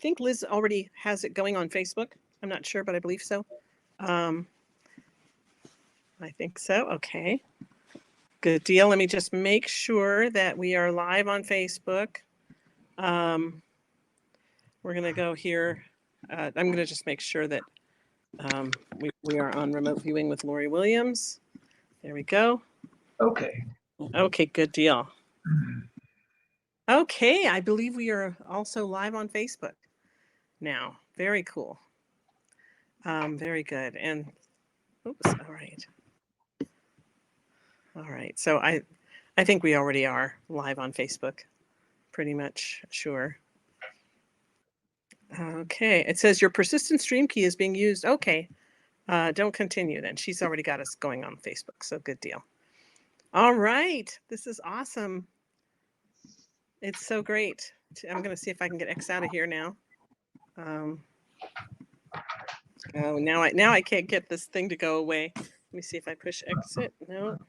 think Liz already has it going on Facebook. I'm not sure, but I believe so. I think so. Okay. Good deal. Let me just make sure that we are live on Facebook. We're going to go here. I'm going to just make sure that we are on remote viewing with Lori Williams. There we go. Okay. Okay, good deal. Okay, I believe we are also live on Facebook now. Very cool. Very good. And oops, all right. All right. So I think we already are live on Facebook. Pretty much sure. Okay. It says your persistent stream key is being used. Okay. Don't continue then. She's already got us going on Facebook. So good deal. All right. This is awesome. It's so great. I'm going to see if I can get X out of here now. Oh, now I can't get this thing to go away. Let me see if I push exit. No.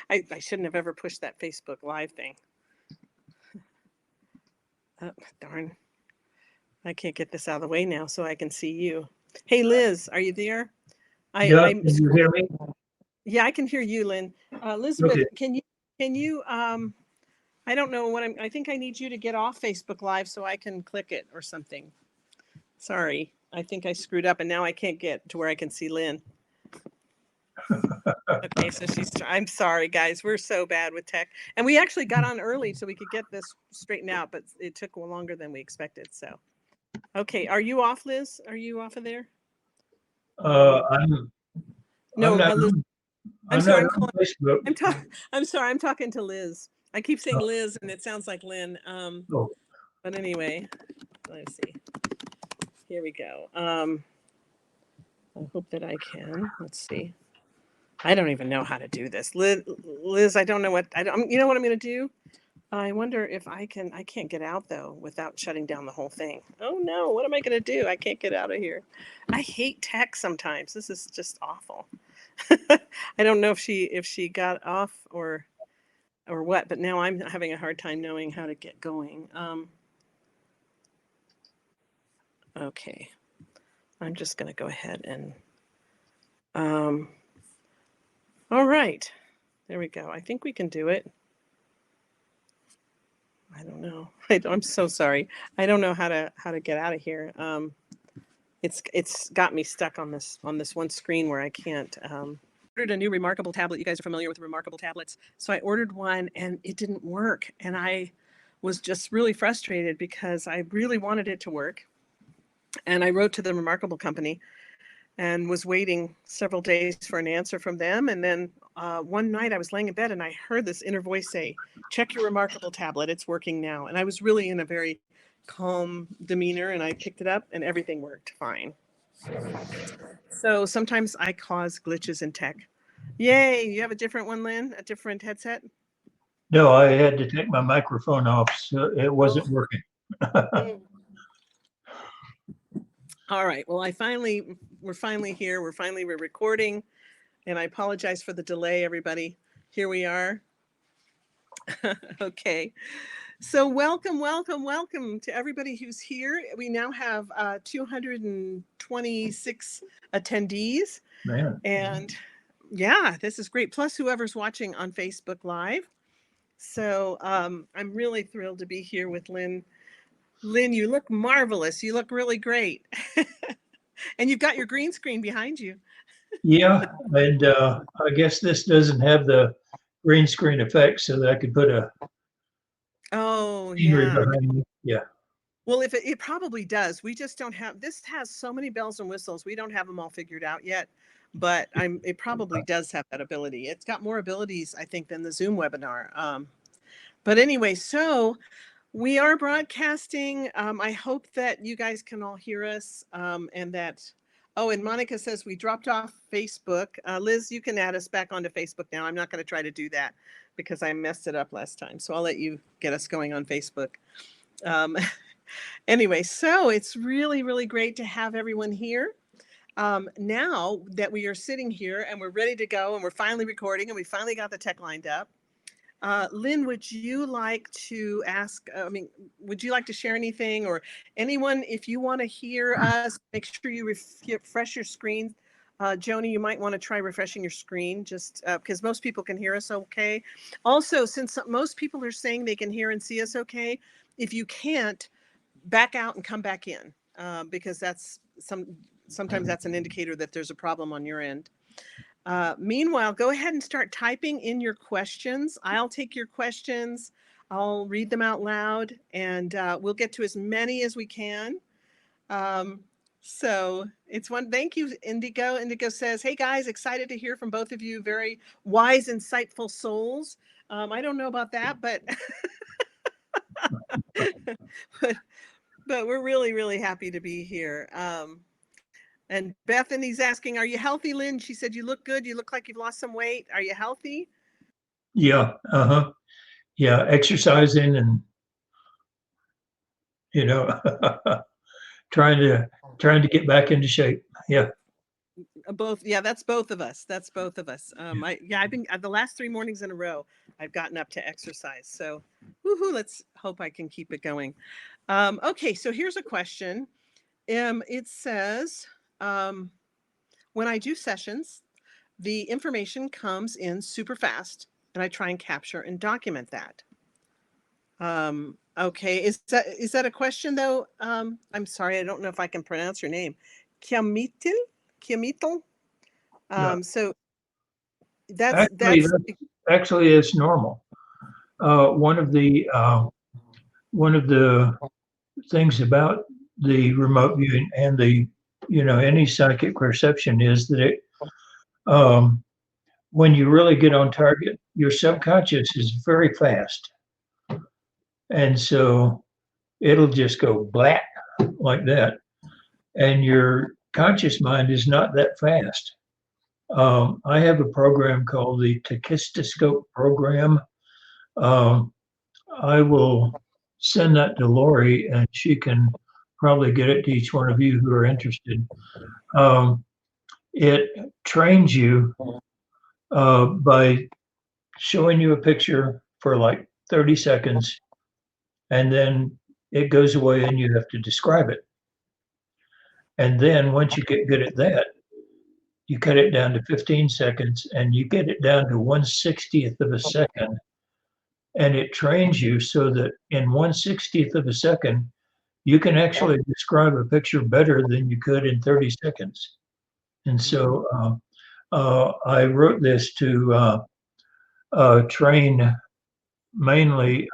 I shouldn't have ever pushed that Facebook Live thing. Oh, darn. I can't get this out of the way now so I can see you. Hey, Liz, are you there? Yeah, can you hear me? Yeah, I can hear you, Lynn. Elizabeth, okay. Can you I don't know what I think I need you to get off Facebook Live so I can click it or something. Sorry, I think I screwed up and now I can't get to where I can see Lynn. Okay, so I'm sorry, guys. We're so bad with tech. And we actually got on early so we could get this straightened out, but it took longer than we expected. So, okay. Are you off, Liz? Are you off of there? I'm sorry, I'm talking to Liz. I keep saying Liz and it sounds like Lynn. But anyway, let's see. Here we go. I hope that I can. Let's see. I don't even know how to do this. Liz, I don't know what you know what I'm going to do? I wonder if I can't get out though without shutting down the whole thing. Oh no, what am I going to do? I can't get out of here. I hate tech sometimes. This is just awful. I don't know if she got off or what, but now I'm having a hard time knowing how to get going. Okay. I'm just going to go ahead and all right. There we go. I think we can do it. I don't know. I'm so sorry. I don't know how to get out of here. It's got me stuck on this one screen where I can't. Ordered a new Remarkable tablet. You guys are familiar with Remarkable tablets, so I ordered one and it didn't work, and I was just really frustrated because I really wanted it to work, and I wrote to the Remarkable company and was waiting several days for an answer from them, and then one night I was laying in bed and I heard this inner voice say, "Check your Remarkable tablet. It's working now." And I was really in a very calm demeanor and I picked it up and everything worked fine. So sometimes I cause glitches in tech. Yay, you have a different one, Lynn? A different headset? No, I had to take my microphone off, so it wasn't working. All right, well, we're finally here. We're recording, and I apologize for the delay, everybody. Here we are. Okay. So welcome to everybody who's here. We now have 226 attendees. Man. And yeah, this is great. Plus whoever's watching on Facebook Live. So I'm really thrilled to be here with Lynn. Lynn, you look marvelous. You look really great. And you've got your green screen behind you. Yeah, and I guess this doesn't have the green screen effect so that I could put a yeah. behind me. Yeah. Well, if it probably does. We just don't have, this has so many bells and whistles. We don't have them all figured out yet, but it probably does have that ability. It's got more abilities, I think, than the Zoom webinar. But anyway, so we are broadcasting. I hope that you guys can all hear us and that, and Monica says we dropped off Facebook. Liz, you can add us back onto Facebook now. I'm not going to try to do that because I messed it up last time. So I'll let you get us going on Facebook. Anyway, so it's really, really great to have everyone here. Now that we are sitting here and we're ready to go and we're finally recording and we finally got the tech lined up, Lynn, would you like to ask, would you like to share anything, or anyone, if you want to hear us, make sure you refresh your screen. Joni, you might want to try refreshing your screen, just because most people can hear us okay. Also, since most people are saying they can hear and see us okay, if you can't, back out and come back in, because sometimes that's an indicator that there's a problem on your end. Meanwhile, go ahead and start typing in your questions. I'll take your questions. I'll read them out loud, and we'll get to as many as we can. So it's one. Thank you, Indigo. Indigo says, "Hey guys, excited to hear from both of you. Very wise, insightful souls." I don't know about that, but but we're really, really happy to be here. And Bethany's asking, "Are you healthy, Lynn?" She said, "You look good. You look like you've lost some weight. Are you healthy?" Yeah. Yeah. Exercising and, you know, trying to get back into shape. Yeah. Both. Yeah, that's both of us. That's both of us. I've been the last 3 mornings in a row, I've gotten up to exercise. So, woohoo, let's hope I can keep it going. Okay, so here's a question. It says, when I do sessions, the information comes in super fast, and I try and capture and document that. Okay, is that a question though? I'm sorry, I don't know if I can pronounce your name. Kiamitel? No. So that's Actually, it's normal. One of the things about the remote viewing and the, any psychic perception is that it, when you really get on target, your subconscious is very fast. And so it'll just go black like that. And your conscious mind is not that fast. I have a program called the Tachistoscope program. I will send that to Lori, and she can probably get it to each one of you who are interested. It trains you by showing you a picture for like 30 seconds, and then it goes away and you have to describe it. And then once you get good at that, you cut it down to 15 seconds and you get it down to 1/60th of a second. And it trains you so that in 1/60th of a second, you can actually describe a picture better than you could in 30 seconds. And so I wrote this to train mainly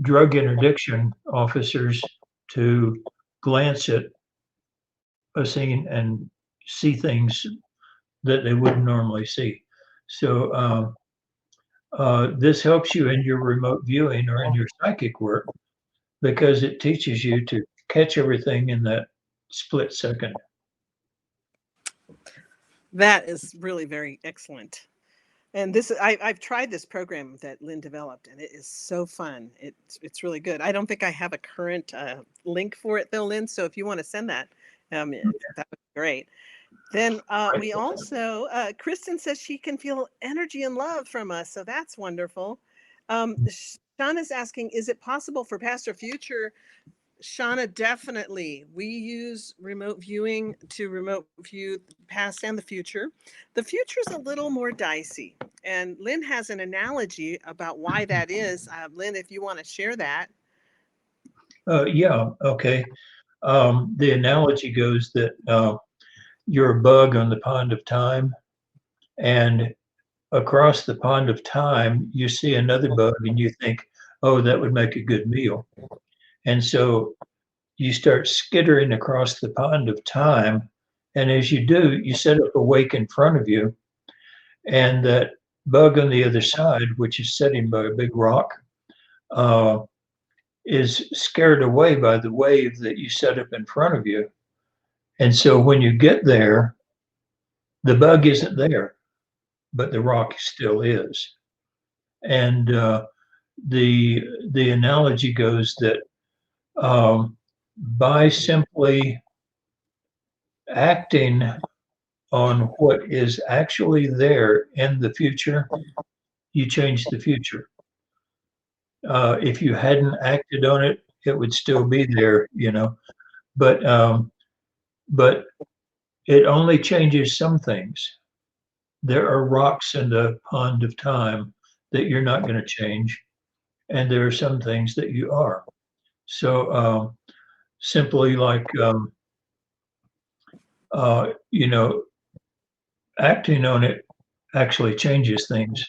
drug interdiction officers to glance at a scene and see things that they wouldn't normally see. So this helps you in your remote viewing or in your psychic work because it teaches you to catch everything in that split second. That is really very excellent. And I've tried this program that Lynn developed, and it is so fun. It's really good. I don't think I have a current link for it though, Lynn. So if you want to send that, that would be great. Then we also, Kristen says she can feel energy and love from us. So that's wonderful. Shauna's asking, is it possible for past or future? Shauna, definitely. We use remote viewing to remote view the past and the future. The future is a little more dicey. And Lynn has an analogy about why that is. Lynn, if you want to share that. Yeah, okay. The analogy goes that you're a bug on the pond of time, and across the pond of time, you see another bug and you think, oh, that would make a good meal. And so you start skittering across the pond of time. And as you do, you set up a wake in front of you. And that bug on the other side, which is sitting by a big rock, is scared away by the wave that you set up in front of you. And so when you get there, the bug isn't there, but the rock still is. And the analogy goes that by simply acting on what is actually there in the future, you changed the future. If you hadn't acted on it, it would still be there, you know. But it only changes some things. There are rocks in the pond of time that you're not going to change, and there are some things that you are. So simply like you know, acting on it actually changes things.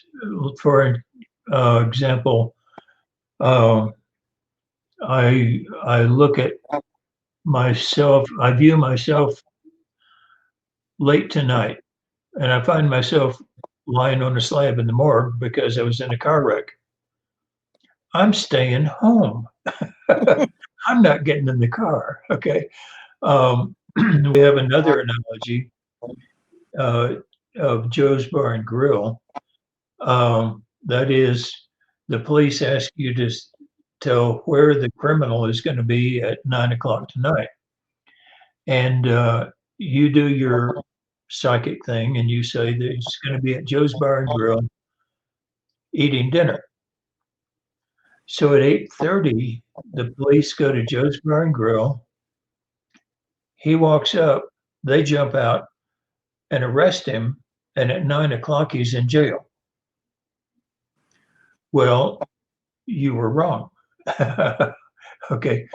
For example, I look at myself. I view myself late tonight, and I find myself lying on a slab in the morgue because I was in a car wreck. I'm staying home. I'm not getting in the car. Okay. We have another analogy of Joe's Bar and Grill. That is, the police ask you to tell where the criminal is going to be at 9 o'clock tonight. And you do your psychic thing and you say that it's going to be at Joe's Bar and Grill eating dinner. So at 8:30, the police go to Joe's Bar and Grill. He walks up, they jump out and arrest him. And at 9 o'clock, he's in jail. Well, you were wrong. Okay.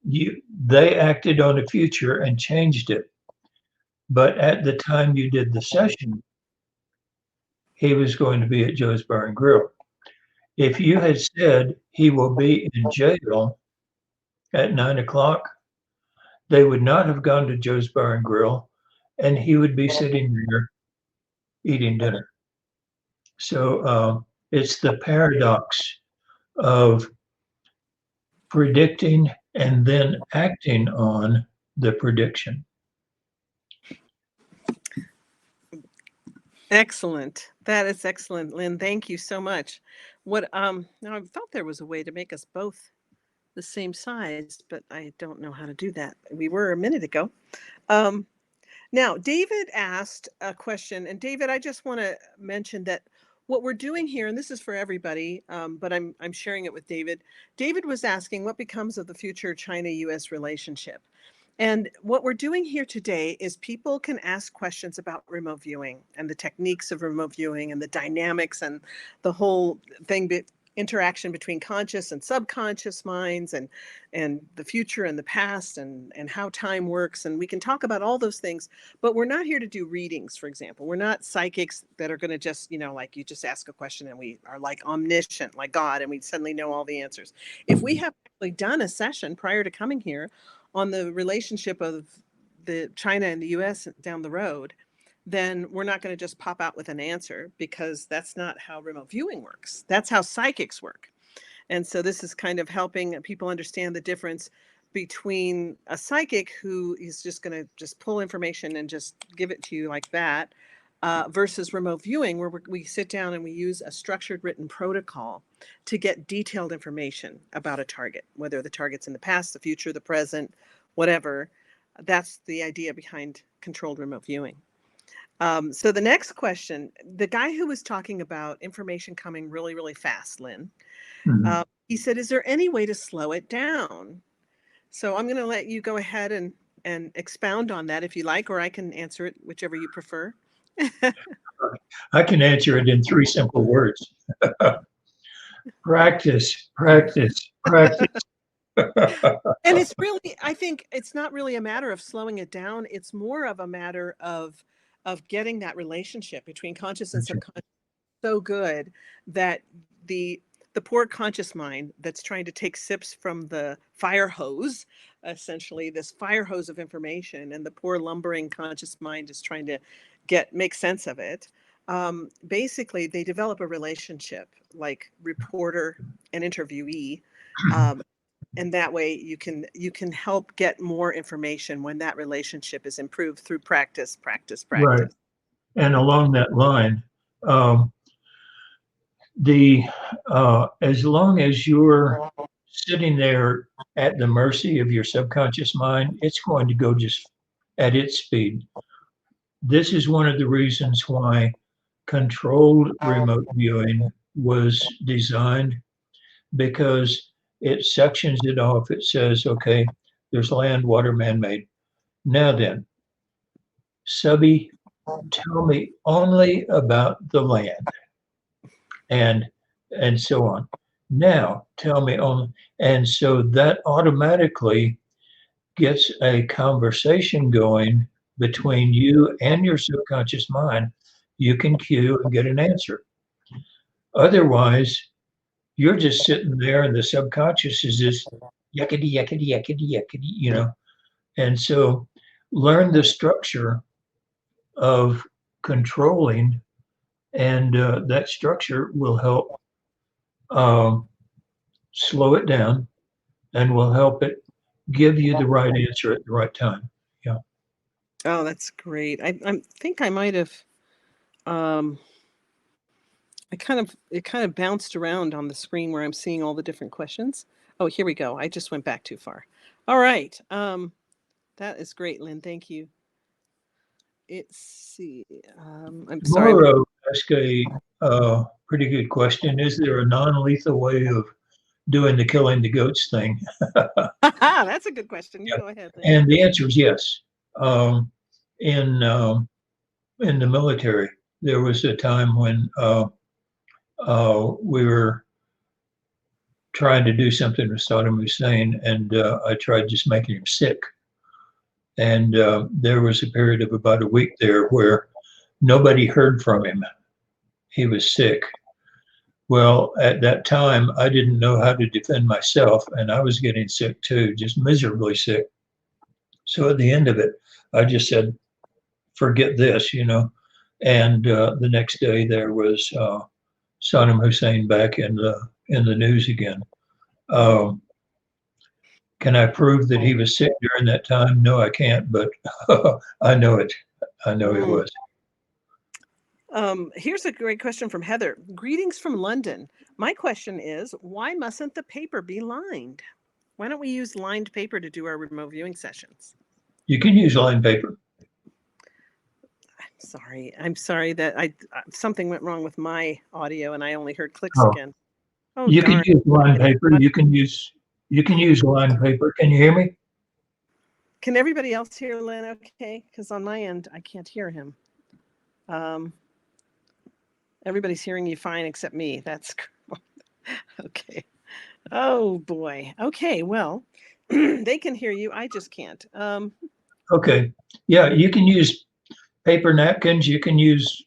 They acted on the future and changed it. But at the time you did the session, he was going to be at Joe's Bar and Grill. If you had said he will be in jail at 9 o'clock, they would not have gone to Joe's Bar and Grill, and he would be sitting there eating dinner. So it's the paradox of predicting and then acting on the prediction. Excellent. That is excellent, Lynn. Thank you so much. What now I thought there was a way to make us both the same size, but I don't know how to do that. We were a minute ago. Now, David asked a question, and David, I just want to mention that what we're doing here, and this is for everybody, but I'm sharing it with David. David was asking what becomes of the future China-U.S. relationship. And what we're doing here today is people can ask questions about remote viewing and the techniques of remote viewing and the dynamics and the whole thing, interaction between conscious and subconscious minds and the future and the past and how time works. And we can talk about all those things, but we're not here to do readings, for example. We're not psychics that are going to just, you know, like you just ask a question and we are like omniscient, like God, and we suddenly know all the answers. If we have actually done a session prior to coming here on the relationship of the China and the US down the road, then we're not going to just pop out with an answer, because that's not how remote viewing works. That's how psychics work. And so this is kind of helping people understand the difference between a psychic who is just going to just pull information and just give it to you like that, versus remote viewing, where we sit down and we use a structured written protocol to get detailed information about a target, whether the target's in the past, the future, the present, whatever. That's the idea behind controlled remote viewing. So the next question, the guy who was talking about information coming really, really fast, Lynn, he said, is there any way to slow it down? So I'm going to let you go ahead and expound on that if you like, or I can answer it, whichever you prefer. I can answer it in 3 simple words. Practice, practice, practice. And it's really, I think it's not really a matter of slowing it down. It's more of a matter of getting that relationship between conscious and subconscious so good that the poor conscious mind that's trying to take sips from the fire hose, essentially this fire hose of information, and the poor lumbering conscious mind is trying to make sense of it. Basically, they develop a relationship like reporter and interviewee. And that way you can help get more information when that relationship is improved through practice. Right. And along that line, as long as you're sitting there at the mercy of your subconscious mind, it's going to go just at its speed. This is one of the reasons why controlled remote viewing was designed because it sections it off. It says, okay, there's land, water, man-made. Now then, subby, tell me only about the land and so on. Now tell me only, and so that automatically gets a conversation going between you and your subconscious mind. You can cue and get an answer. Otherwise, you're just sitting there and the subconscious is just yakety, yakety, yakety, yakety, you know. And so learn the structure of controlling, and that structure will help slow it down and will help it give you the right answer at the right time. Yeah. Oh, that's great. I think I might have it kind of bounced around on the screen where I'm seeing all the different questions. Oh, here we go. I just went back too far. All right. That is great, Lynn. Thank you. Let's see. I'm sorry. Laura asked a pretty good question. Is there a non-lethal way of doing the killing the goats thing? That's a good question. You Yeah. go ahead, Lynn. And the answer is yes. In the military, there was a time when we were trying to do something with Saddam Hussein, and I tried just making him sick. And there was a period of about a week there where nobody heard from him. He was sick. Well, at that time, I didn't know how to defend myself, and I was getting sick too, just miserably sick. So at the end of it, I just said, forget this, you know. And the next day, there was Saddam Hussein back in the news again. Can I prove that he was sick during that time? No, I can't, but I know it. I know he was. Here's a great question from Heather. Greetings from London. My question is, why mustn't the paper be lined? Why don't we use lined paper to do our remote viewing sessions? You can use lined paper. I'm sorry that something went wrong with my audio and I only heard clicks Oh. again. Oh, You darn. can use lined paper. You can use lined paper. Can you hear me? Can everybody else hear Lynn okay? Because on my end, I can't hear him. Everybody's hearing you fine except me. That's okay. Oh boy. Okay, well, they can hear you. I just can't. Okay. Yeah, you can use paper napkins. You can use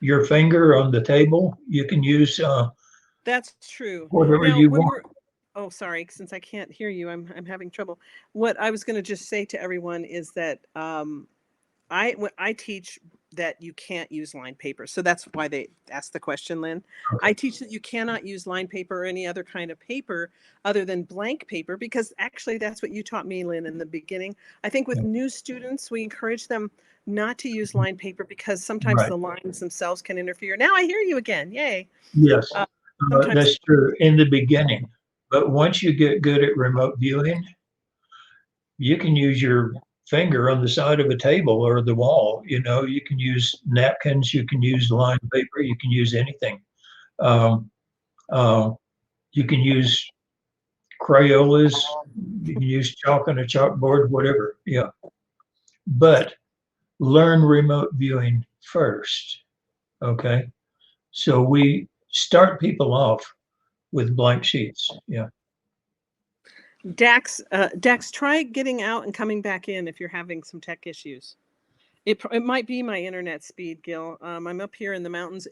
your finger on the table. You can use that's true. whatever Now, you want. Oh, sorry. Since I can't hear you, I'm having trouble. What I was going to just say to everyone is that I teach that you can't use lined paper. So that's why they asked the question, Lynn. Okay. I teach that you cannot use lined paper or any other kind of paper other than blank paper, because actually that's what you taught me, Lynn, in the beginning. I think with new students, we encourage them not to use lined paper because sometimes the lines themselves can interfere. Now I hear you again. Yay. Yes, that's true in the beginning. But once you get good at remote viewing, you can use your finger on the side of a table or the wall. You know, you can use napkins, you can use lined paper, you can use anything. You can use Crayolas, you can use chalk on a chalkboard, whatever. Yeah. But learn remote viewing first. Okay. So we start people off with blank sheets. Yeah. Dax, try getting out and coming back in if you're having some tech issues. It might be my internet speed, Gil. I'm up here in the mountains.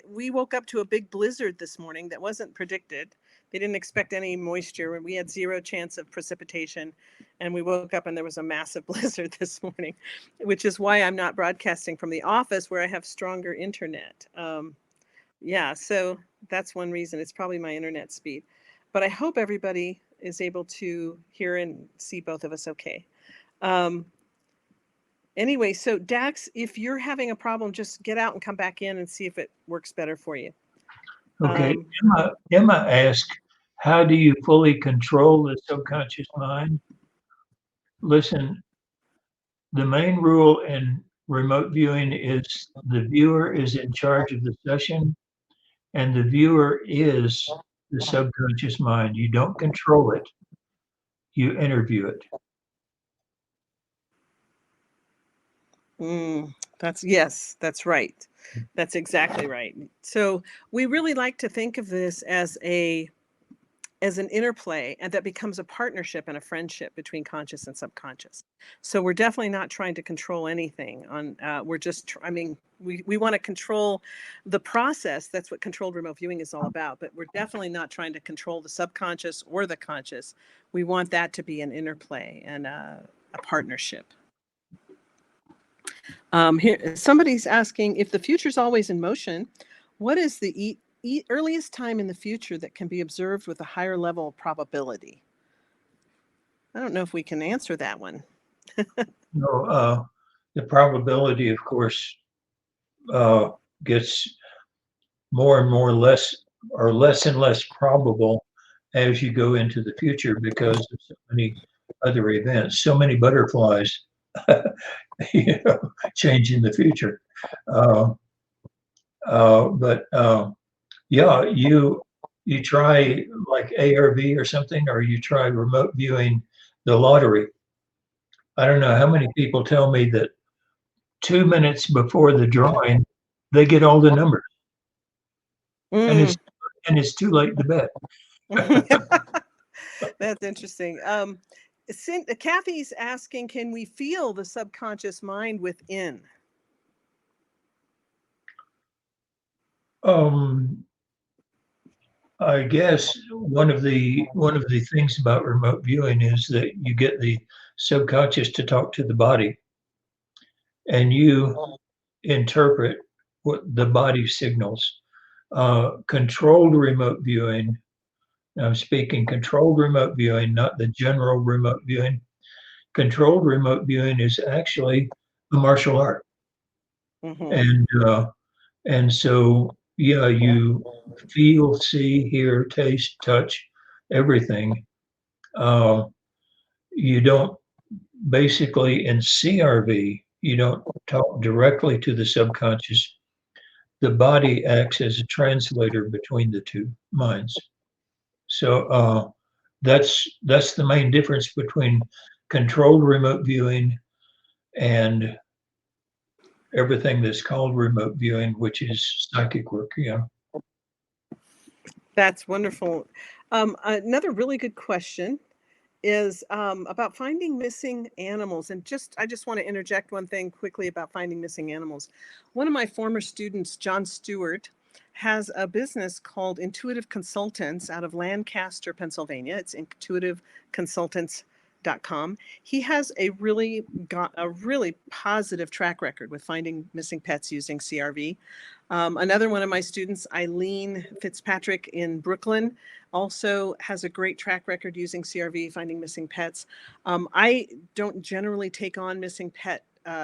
We woke up to a big blizzard this morning that wasn't predicted. They didn't expect any moisture. We had 0 chance of precipitation, and we woke up and there was a massive blizzard this morning, which is why I'm not broadcasting from the office where I have stronger internet. Yeah, so that's one reason. It's probably my internet speed. But I hope everybody is able to hear and see both of us okay. Anyway, so Dax, if you're having a problem, just get out and come back in and see if it works better for you. Okay. Emma asked, how do you fully control the subconscious mind? Listen, the main rule in remote viewing is the viewer is in charge of the session, and the viewer is the subconscious mind. You don't control it, you interview it. Yes, that's right. That's exactly right. So we really like to think of this as an interplay, and that becomes a partnership and a friendship between conscious and subconscious. So we're definitely not trying to control anything on, we're just, I mean, we want to control the process. That's what controlled remote viewing is all about, but we're definitely not trying to control the subconscious or the conscious. We want that to be an interplay and a partnership. Here, somebody's asking, if the future's always in motion, what is the earliest time in the future that can be observed with a higher level of probability? I don't know if we can answer that one. No, the probability, of course, gets more and more less and less probable as you go into the future because of so many other events, so many butterflies, changing the future. But yeah, you try like ARV or something, or you try remote viewing the lottery. I don't know how many people tell me that 2 minutes before the drawing, they get all the numbers, and Mm. it's too late to bet. That's interesting. Kathy's asking, can we feel the subconscious mind within? I guess one of the things about remote viewing is that you get the subconscious to talk to the body, and you interpret what the body signals. Controlled remote viewing. I'm speaking controlled remote viewing, not the general remote viewing. Controlled remote viewing is actually a martial art, Mm-hmm. and so yeah, you feel, see, hear, taste, touch, everything. Uh, you don't basically in CRV, you don't talk directly to the subconscious. The body acts as a translator between the two minds. So that's the main difference between controlled remote viewing and everything that's called remote viewing, which is psychic work. Yeah. That's wonderful. Another really good question is about finding missing animals. And I just want to interject one thing quickly about finding missing animals. One of my former students, John Stewart, has a business called Intuitive Consultants out of Lancaster, Pennsylvania. It's intuitiveconsultants.com. He has got a really positive track record with finding missing pets using CRV. Another one of my students, Eileen Fitzpatrick in Brooklyn, also has a great track record using CRV, finding missing pets. I don't generally take on missing pet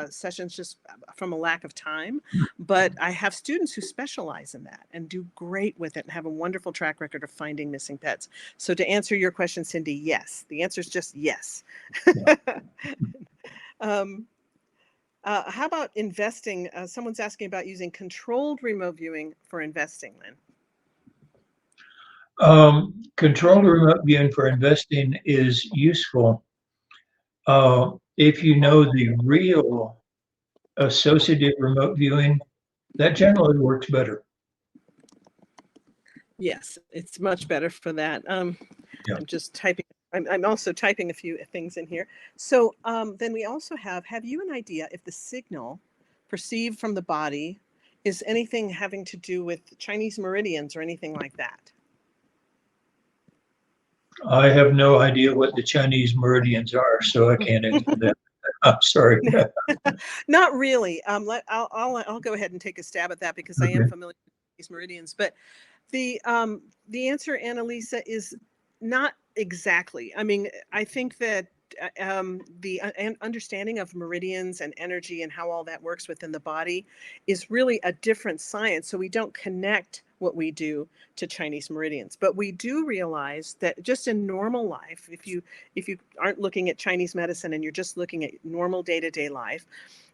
sessions just from a lack of time, but I have students who specialize in that and do great with it and have a wonderful track record of finding missing pets. So to answer your question, Cindy, yes. The answer is just yes. um, how about investing? Someone's asking about using controlled remote viewing for investing, Lynn. Controlled remote viewing for investing is useful if you know the real associative remote viewing. That generally works better. Yes, it's much better for that. Yeah. I'm just typing. I'm also typing a few things in here. So then we also have you an idea if the signal perceived from the body is anything having to do with Chinese meridians or anything like that? I have no idea what the Chinese meridians are, so I can't answer that. I'm sorry. Not really. I'll go ahead and take a stab at that because I am Okay. familiar with these meridians. But the answer, Annalisa, is not exactly. I mean, I think that the understanding of meridians and energy and how all that works within the body is really a different science. So we don't connect what we do to Chinese meridians, but we do realize that just in normal life, if you aren't looking at Chinese medicine and you're just looking at normal day-to-day life,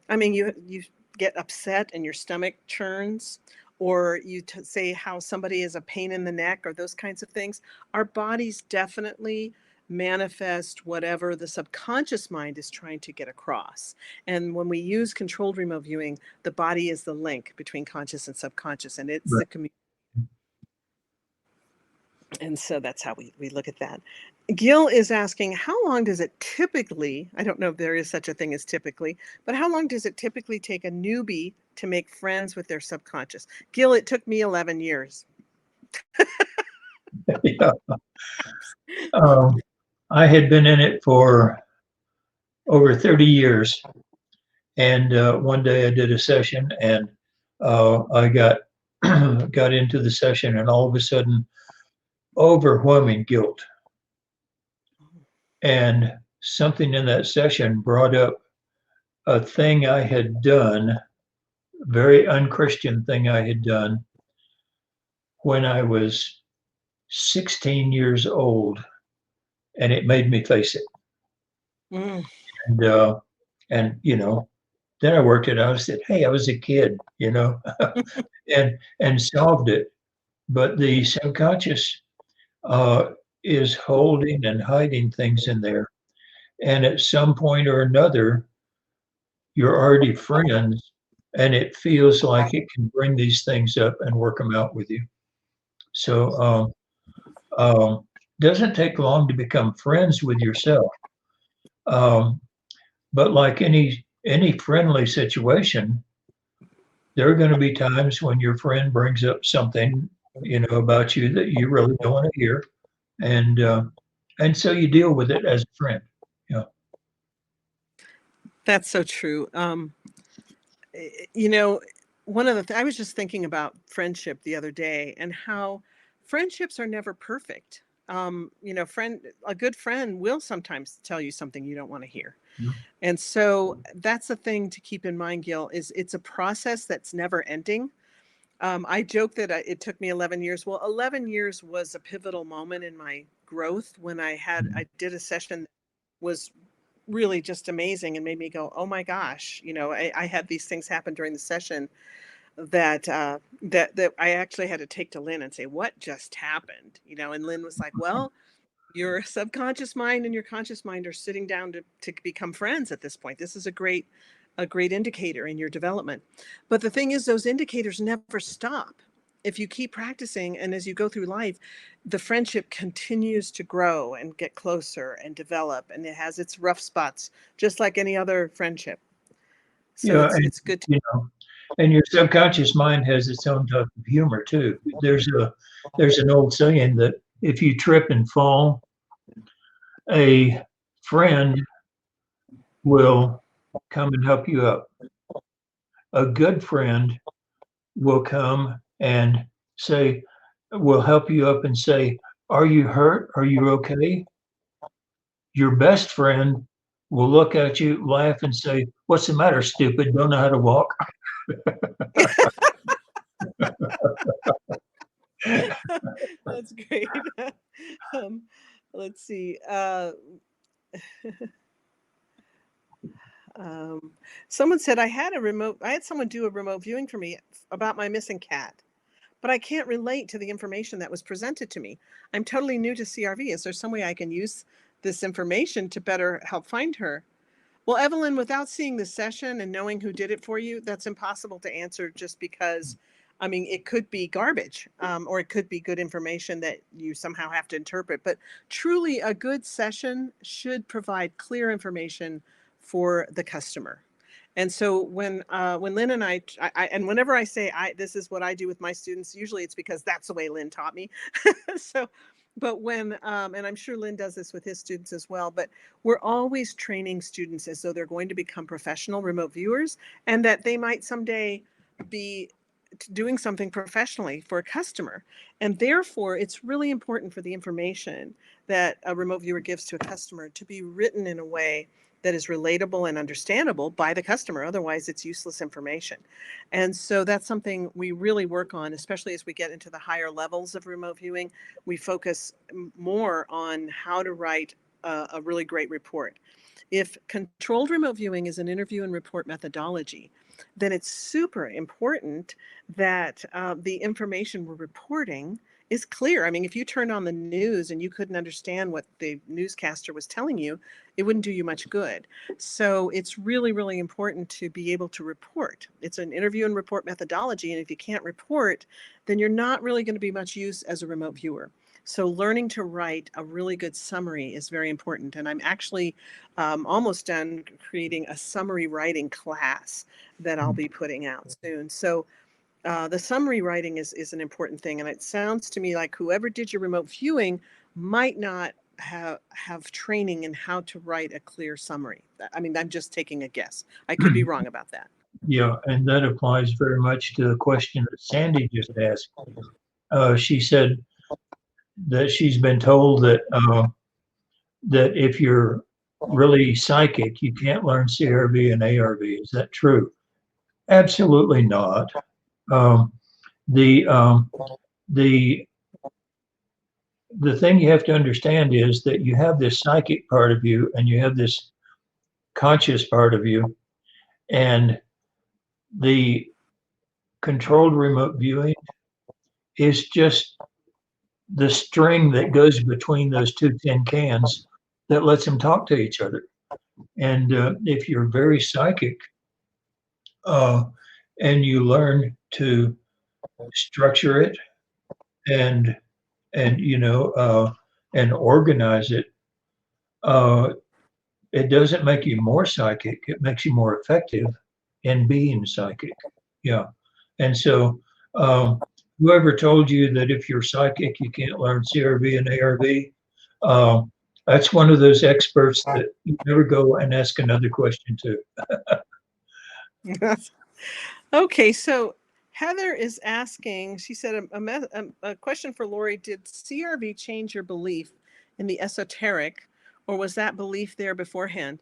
I mean, you get upset and your stomach churns. or you say how somebody is a pain in the neck or those kinds of things, our bodies definitely manifest whatever the subconscious mind is trying to get across. And when we use controlled remote viewing, the body is the link between conscious and subconscious, and it's Right. the community. And so that's how we look at that. Gil is asking, how long does it typically, I don't know if there is such a thing as typically, but how long does it typically take a newbie to make friends with their subconscious? Gil, it took me 11 years. Yeah. I had been in it for over 30 years. And one day I did a session, and I got got into the session, and all of a sudden, overwhelming guilt. And something in that session brought up a thing I had done, very unchristian thing I had done when I was 16 years old, and it made me face it. Mm. And then I worked it out. I said, "Hey, I was a kid, and solved it." But the subconscious is holding and hiding things in there, and at some point or another, you're already friends, and it feels like it can bring these things up and work them out with you. So, doesn't take long to become friends with yourself. Um, but like any friendly situation, there are going to be times when your friend brings up something, about you that you really don't want to hear, and so you deal with it as a friend. Yeah. That's so true. You know, one of the I was just thinking about friendship the other day and how friendships are never perfect. A good friend will sometimes tell you something you don't want to hear. Yeah. And so that's the thing to keep in mind, Gil, is it's a process that's never ending. I joke that it took me 11 years. Well, 11 years was a pivotal moment in my growth when I did a session that was really just amazing and made me go, oh my gosh, I had these things happen during the session that I actually had to take to Lyn and say, what just happened? And Lyn was like, well, your subconscious mind and your conscious mind are sitting down to become friends at this point. This is a great indicator in your development. But the thing is, those indicators never stop. If you keep practicing and as you go through life, the friendship continues to grow and get closer and develop, and it has its rough spots, just like any other friendship. So Yeah, it's good to and your subconscious mind has its own type of humor too. There's an old saying that if you trip and fall, a friend will come and help you up. A good friend will come and say, will help you up and say, "Are you hurt? Are you okay?" Your best friend will look at you, laugh, and say, "What's the matter, stupid? Don't know how to walk?" That's great. um, let's see. Um, Someone said I had someone do a remote viewing for me about my missing cat, but I can't relate to the information that was presented to me. I'm totally new to CRV. Is there some way I can use this information to better help find her? Well, Evelyn, without seeing the session and knowing who did it for you, that's impossible to answer just because, I mean, it could be garbage, or it could be good information that you somehow have to interpret. But truly, a good session should provide clear information for the customer. And so when Lyn and and whenever I say this is what I do with my students, usually it's because that's the way Lyn taught me. So, but and I'm sure Lyn does this with his students as well, but we're always training students as though they're going to become professional remote viewers and that they might someday be doing something professionally for a customer. And therefore, it's really important for the information that a remote viewer gives to a customer to be written in a way that is relatable and understandable by the customer. Otherwise, it's useless information. And so that's something we really work on, especially as we get into the higher levels of remote viewing. We focus more on how to write a really great report. If controlled remote viewing is an interview and report methodology, then it's super important that the information we're reporting is clear. I mean, if you turned on the news and you couldn't understand what the newscaster was telling you, it wouldn't do you much good. So it's really, really important to be able to report. It's an interview and report methodology. And if you can't report, then you're not really going to be much use as a remote viewer. So learning to write a really good summary is very important. And I'm actually almost done creating a summary writing class that I'll be putting out soon. So the summary writing is an important thing. And it sounds to me like whoever did your remote viewing might not have training in how to write a clear summary. I mean, I'm just taking a guess. I could be wrong about that. Yeah, and that applies very much to the question that Sandy just asked. She said that she's been told that that if you're really psychic, you can't learn CRV and ARV. Is that true? Absolutely not. The thing you have to understand is that you have this psychic part of you and you have this conscious part of you, and the controlled remote viewing is just the string that goes between those two tin cans that lets them talk to each other. And if you're very psychic and you learn to structure it and and organize it, it doesn't make you more psychic. It makes you more effective in being psychic. Yeah. And so whoever told you that if you're psychic, you can't learn CRV and ARV, that's one of those experts that you never go and ask another question to. Okay, so Heather is asking, she said, a question for Lori, did CRV change your belief in the esoteric, or was that belief there beforehand?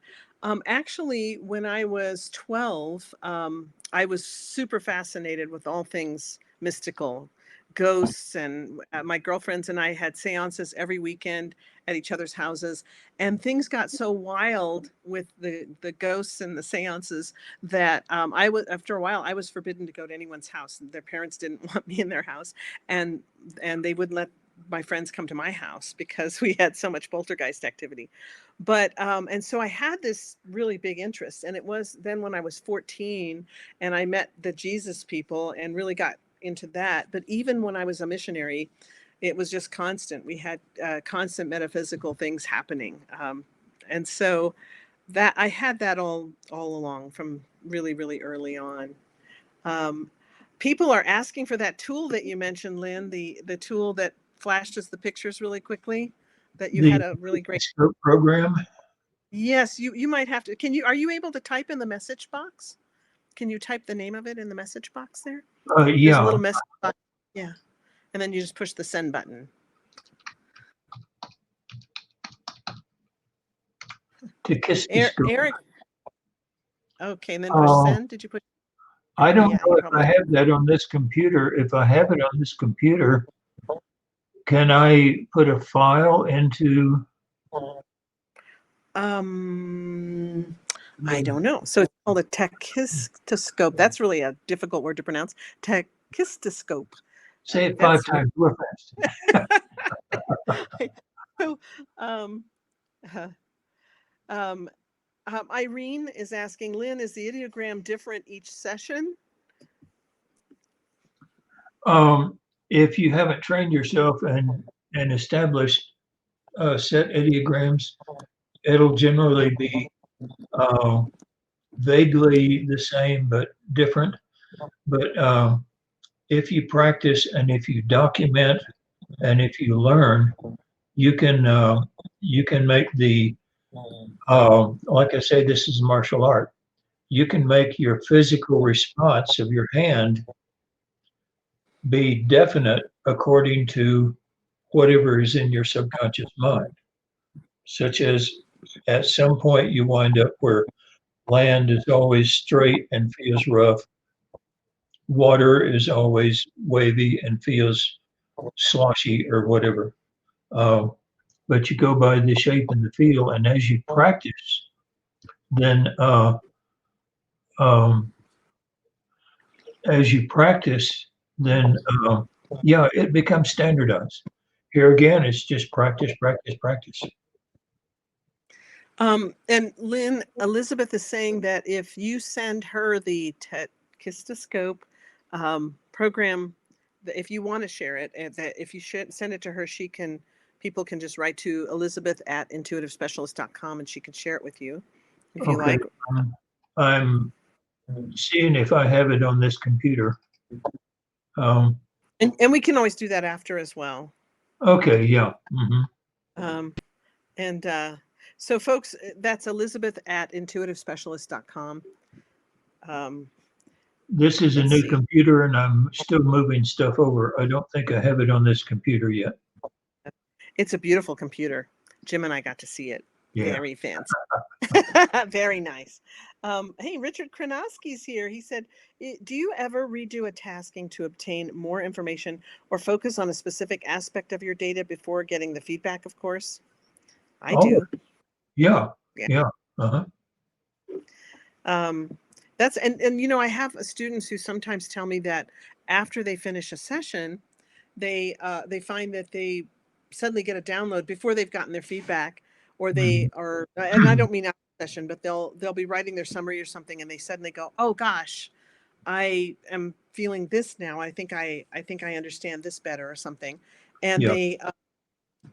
Actually, when I was 12, I was super fascinated with all things mystical, ghosts, and my girlfriends and I had seances every weekend at each other's houses, and things got so wild with the ghosts and the seances that I was, after a while, I was forbidden to go to anyone's house. Their parents didn't want me in their house, and they wouldn't let my friends come to my house because we had so much poltergeist activity. But and so I had this really big interest, and it was then when I was 14 and I met the Jesus people and really got into that. But even when I was a missionary, it was just constant. We had constant metaphysical things happening, and so that I had that all along from really, really early on. People are asking for that tool that you mentioned, Lynn, the tool that flashes the pictures really quickly, that you had a really great scope program. Yes, you might have to. Are you able to type in the message box? Can you type the name of it in the message box there? There's a Yeah. little message box. Yeah. And then you just push the send button. To kiss the scope. Eric. Okay, and then push send. Did you put? I don't Yeah, know if I have that on this computer. If I have it on this computer, can I put a file into? I don't know. So it's called a tachistoscope. That's really a difficult word to pronounce. Tachistoscope. Say it 5 times real fast. So, Irene is asking, Lynn, is the ideogram different each session? If you haven't trained yourself and established set ideograms, it'll generally be vaguely the same but different. But if you practice and if you document and if you learn, you can make the like I say, this is martial art. You can make your physical response of your hand be definite according to whatever is in your subconscious mind, such as at some point you wind up where land is always straight and feels rough, water is always wavy and feels sloshy or whatever. But you go by the shape and the feel, and as you practice, then as you practice, then yeah, it becomes standardized. Here again, it's just practice, practice, practice. And Lynn, Elizabeth is saying that if you send her the Kistoscope program, if you want to share it, and that if you should send it to her, people can just write to elizabeth@intuitivespecialist.com and she can share it with you if you Okay, like. I'm seeing if I have it on this computer. And we can always do that after as well. Okay, yeah. So folks, that's elizabeth@intuitivespecialist.com. This is a Let's new see. computer and I'm still moving stuff over. I don't think I have it on this computer yet. It's a beautiful computer. Jim and I got to see it. Yeah. Very fancy. Very nice. Hey, Richard Kronowski's here. He said, do you ever redo a tasking to obtain more information or focus on a specific aspect of your data before getting the feedback, of course? I do. Yeah. Yeah. Yeah. Uh-huh. That's and you know, I have students who sometimes tell me that after they finish a session, they find that they suddenly get a download before they've gotten their feedback, or they are, and I don't mean after the session, but they'll be writing their summary or something, and they suddenly go, "Oh gosh, I am feeling this now. I think I understand this better," or something, and Yeah.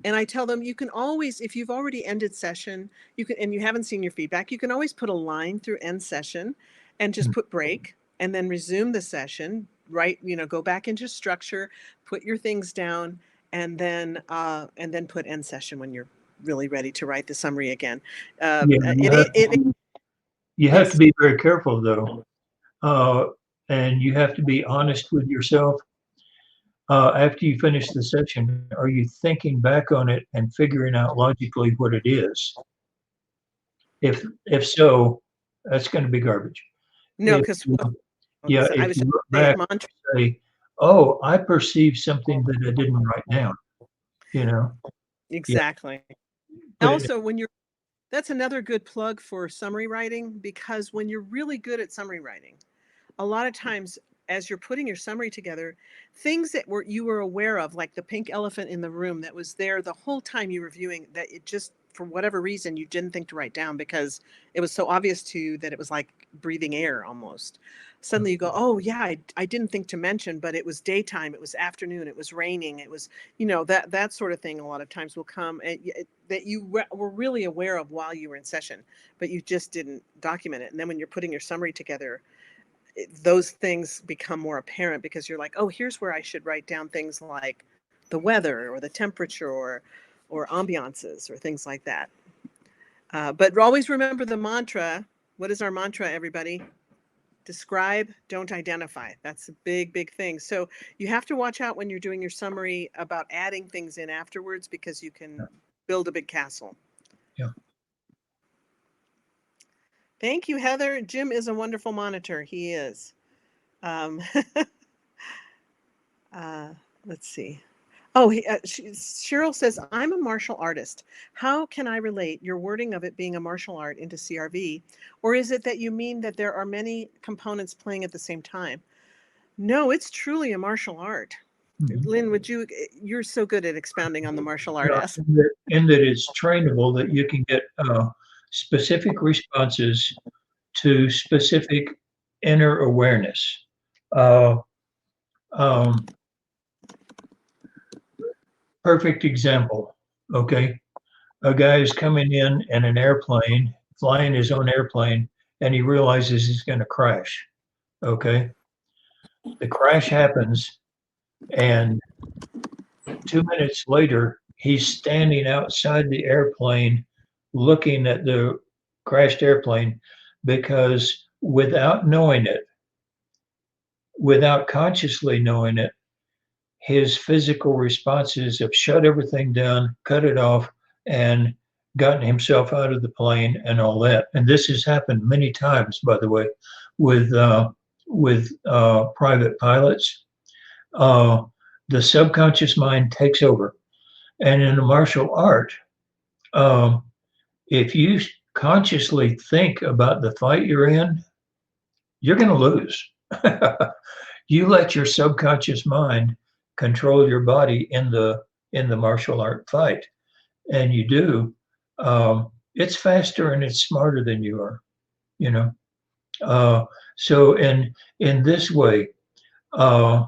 and I tell them, you can always, if you've already ended session, you can, and you haven't seen your feedback, you can always put a line through end session and just put break and then resume the session, right? You know, go back into structure, put your things down, and then put end session when you're really ready to write the summary again. Yeah, It you have to is, be very careful though. And you have to be honest with yourself. After you finish the session, are you thinking back on it and figuring out logically what it is? If so, that's going to be garbage. no, If because yeah, I if was you just look saying back mantra. and say, "Oh, I perceived something that I didn't write down," you know, yeah, Exactly. put it. Also, that's another good plug for summary writing, because when you're really good at summary writing, a lot of times as you're putting your summary together, things that you were aware of, like the pink elephant in the room that was there the whole time you were viewing, that it just, for whatever reason, you didn't think to write down because it was so obvious to you that it was like breathing air almost. Suddenly you go, oh yeah, I didn't think to mention, but it was daytime, it was afternoon, it was raining, it was, you know, that sort of thing a lot of times will come that you were really aware of while you were in session, but you just didn't document it. And then when you're putting your summary together, those things become more apparent because you're like, oh, here's where I should write down things like the weather or the temperature or ambiances or things like that. But always remember the mantra. What is our mantra, everybody? Describe, don't identify. That's a big, big thing. So you have to watch out when you're doing your summary about adding things in afterwards, because you can build a big castle. Yeah. Thank you, Heather. Jim is a wonderful monitor. He is. Let's see. Oh, Cheryl says, I'm a martial artist. How can I relate your wording of it being a martial art into CRV? Or is it that you mean that there are many components playing at the same time? No, it's truly a martial art. Lynn, you're so good at expounding on the martial art Yeah, aspect. in that it's trainable, that you can get specific responses to specific inner awareness. Perfect example. Okay. A guy is coming in an airplane, flying his own airplane, and he realizes he's going to crash. Okay. The crash happens, and 2 minutes later, he's standing outside the airplane looking at the crashed airplane, because without knowing it, without consciously knowing it, his physical responses have shut everything down, cut it off, and gotten himself out of the plane and all that. And this has happened many times, by the way, with private pilots. The subconscious mind takes over. And in a martial art, if you consciously think about the fight you're in, you're going to lose. You let your subconscious mind control your body in the martial art fight, and you do. It's faster and it's smarter than you are, you know. So in this way, uh,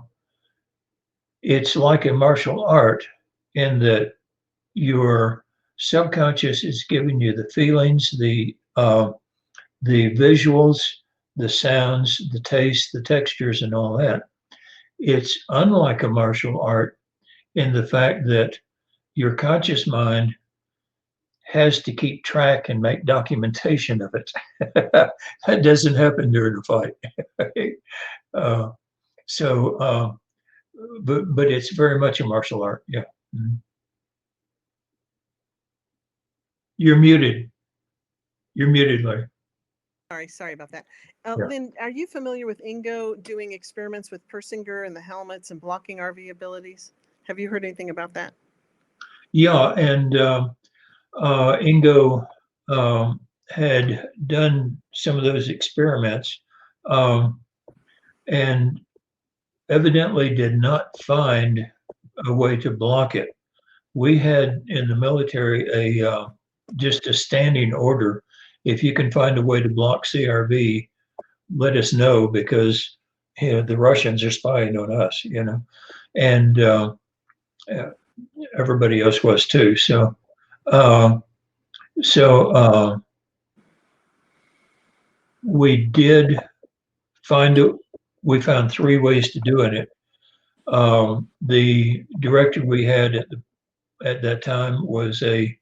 it's like a martial art in that your subconscious is giving you the feelings, the visuals, the sounds, the taste, the textures, and all that. It's unlike a martial art in the fact that your conscious mind has to keep track and make documentation of it. That doesn't happen during a fight. uh, so, but it's very much a martial art. Yeah. Mhm. You're muted. You're muted, Larry. Sorry about that. Yeah. Lynn, are you familiar with Ingo doing experiments with Persinger and the helmets and blocking RV abilities? Have you heard anything about that? Yeah, and Ingo had done some of those experiments, um, and evidently did not find a way to block it. We had in the military just a standing order. If you can find a way to block CRV, let us know, because the Russians are spying on us, and everybody else was too. Uh, so we did find it. We found 3 ways to doing it. The director we had at that time was a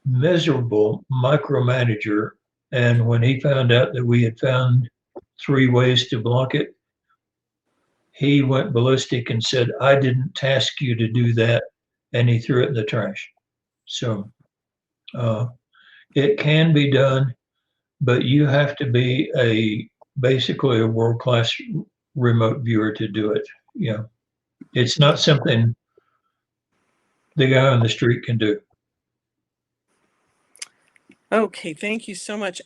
miserable micromanager, and when he found out that we had found 3 ways to block it, he went ballistic and said, "I didn't task you to do that," and he threw it in the trash. So uh, it can be done, but you have to be basically a world-class remote viewer to do it. Yeah, it's not something the guy on the street can do. Okay, thank you so much.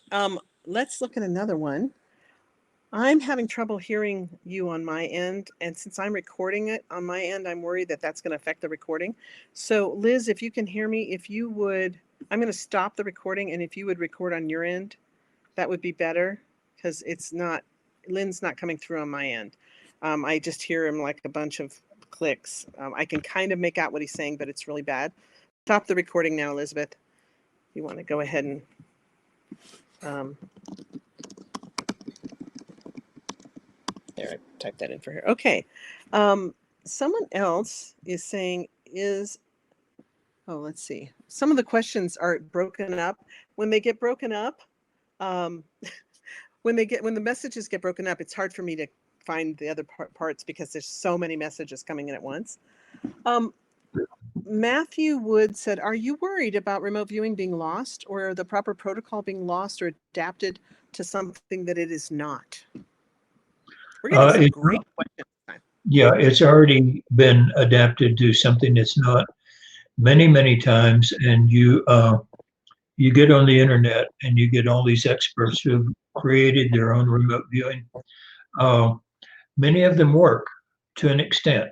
Let's look at another one. I'm having trouble hearing you on my end, and since I'm recording it on my end, I'm worried that that's going to affect the recording. So Liz, if you can hear me, if you would, I'm going to stop the recording, and if you would record on your end, that would be better, because Lynn's not coming through on my end. I just hear him like a bunch of clicks. I can kind of make out what he's saying, but it's really bad. Stop the recording now, Elizabeth. You want to go ahead and there, I typed that in for her. Okay. Someone else is saying let's see. Some of the questions are broken up. When they get broken up, when the messages get broken up, it's hard for me to find the other parts because there's so many messages coming in at once. Matthew Wood said, "Are you worried about remote viewing being lost, or the proper protocol being lost or adapted to something that it is not?" We're getting some great questions. Yeah, it's already been adapted to something that's not many times, and you get on the internet and you get all these experts who've created their own remote viewing. Many of them work to an extent,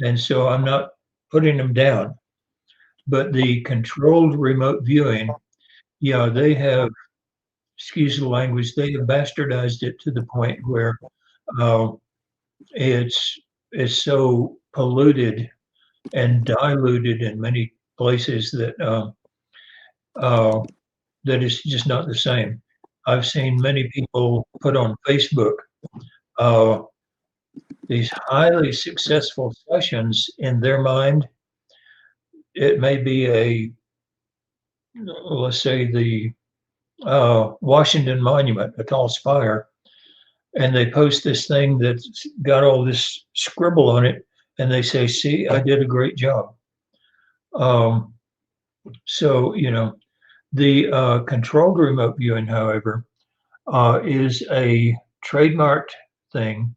and so I'm not putting them down. But the controlled remote viewing, yeah, they have, excuse the language, they have bastardized it to the point where uh, it's so polluted and diluted in many places that that is just not the same. I've seen many people put on Facebook uh, these highly successful sessions in their mind. It may be let's say the Washington Monument, a tall spire, and they post this thing that's got all this scribble on it, and they say, "See, I did a great job." So, the controlled remote viewing, however, is a trademarked thing.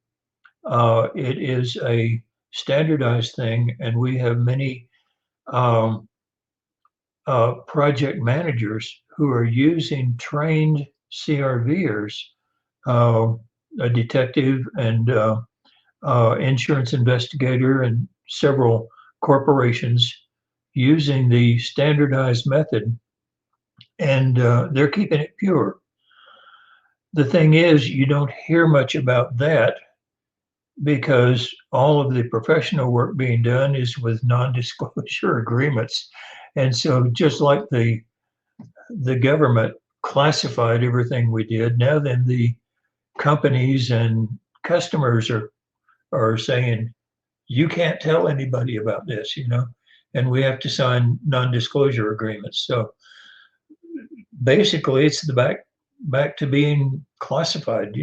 It is a standardized thing, and we have many um, project managers who are using trained CRVers a detective and insurance investigator and several corporations using the standardized method, and they're keeping it pure. The thing is, you don't hear much about that because all of the professional work being done is with non-disclosure agreements. And so just like the government classified everything we did, now then the companies and customers are saying, you can't tell anybody about this, and we have to sign non-disclosure agreements. So basically it's the back to being classified.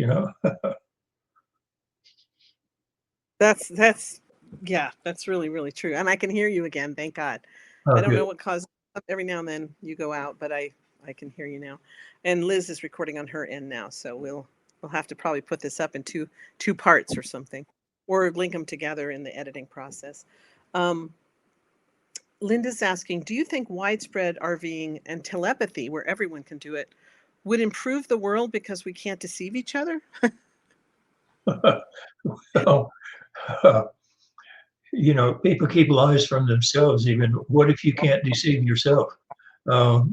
That's yeah, that's really, really true. And I can hear you again, thank God. I don't Good. know what causes every now and then you go out, but I can hear you now. And Liz is recording on her end now, so we'll have to probably put this up in two parts or something, or link them together in the editing process. Linda's asking, do you think widespread RVing and telepathy, where everyone can do it, would improve the world because we can't deceive each other? Well, people keep lies from themselves. Even what if you can't deceive yourself? I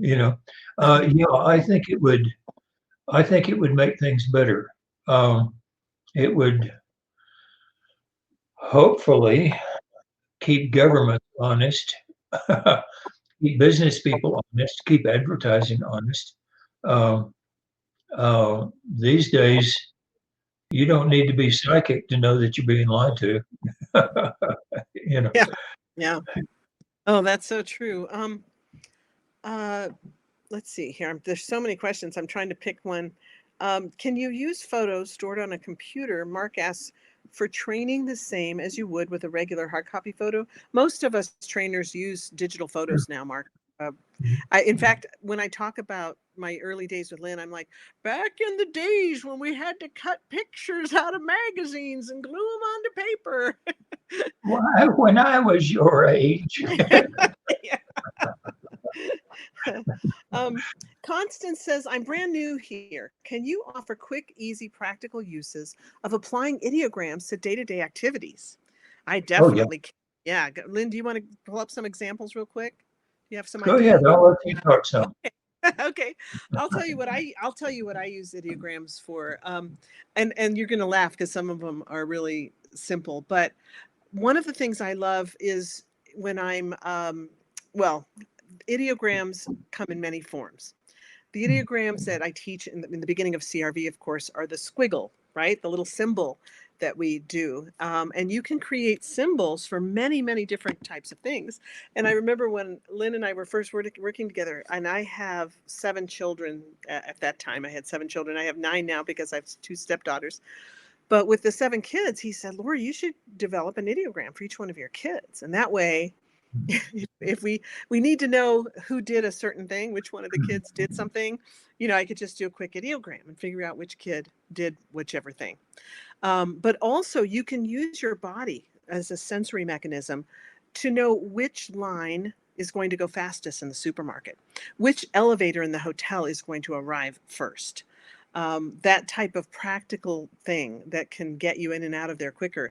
think it would. I think it would make things better. It would hopefully keep government honest, keep business people honest, keep advertising honest. Um, these days, you don't need to be psychic to know that you're being lied to. Yeah. Yeah. Oh, that's so true. Let's see here. There's so many questions. I'm trying to pick one. Can you use photos stored on a computer? Mark asks, for training the same as you would with a regular hard copy photo. Most of us trainers use digital photos now, Mark. In fact, when I talk about my early days with Lyn, I'm like, back in the days when we had to cut pictures out of magazines and glue them onto paper. When I was your age. Yeah. Constance says, I'm brand new here. Can you offer quick, easy, practical uses of applying ideograms to day-to-day activities? I definitely can. Yeah. Lyn, do you want to pull up some examples real quick? Do you have some Go ahead. ideas? I'll let you talk some. Okay. I'll tell you what I use ideograms for. And you're gonna laugh because some of them are really simple. But one of the things I love is when I'm well, ideograms come in many forms. The ideograms that I teach in the beginning of CRV, of course, are the squiggle, right? The little symbol that we do. And you can create symbols for many, many different types of things. And I remember when Lyn and I were first working together, and I have 7 children at that time. I had 7 children. I have 9 now because I have 2 stepdaughters. But with the 7 kids, he said, Lori, you should develop an ideogram for each one of your kids. And that way, if we need to know who did a certain thing, which one of the kids did something, I could just do a quick ideogram and figure out which kid did whichever thing. But also you can use your body as a sensory mechanism to know which line is going to go fastest in the supermarket, which elevator in the hotel is going to arrive first. That type of practical thing that can get you in and out of there quicker.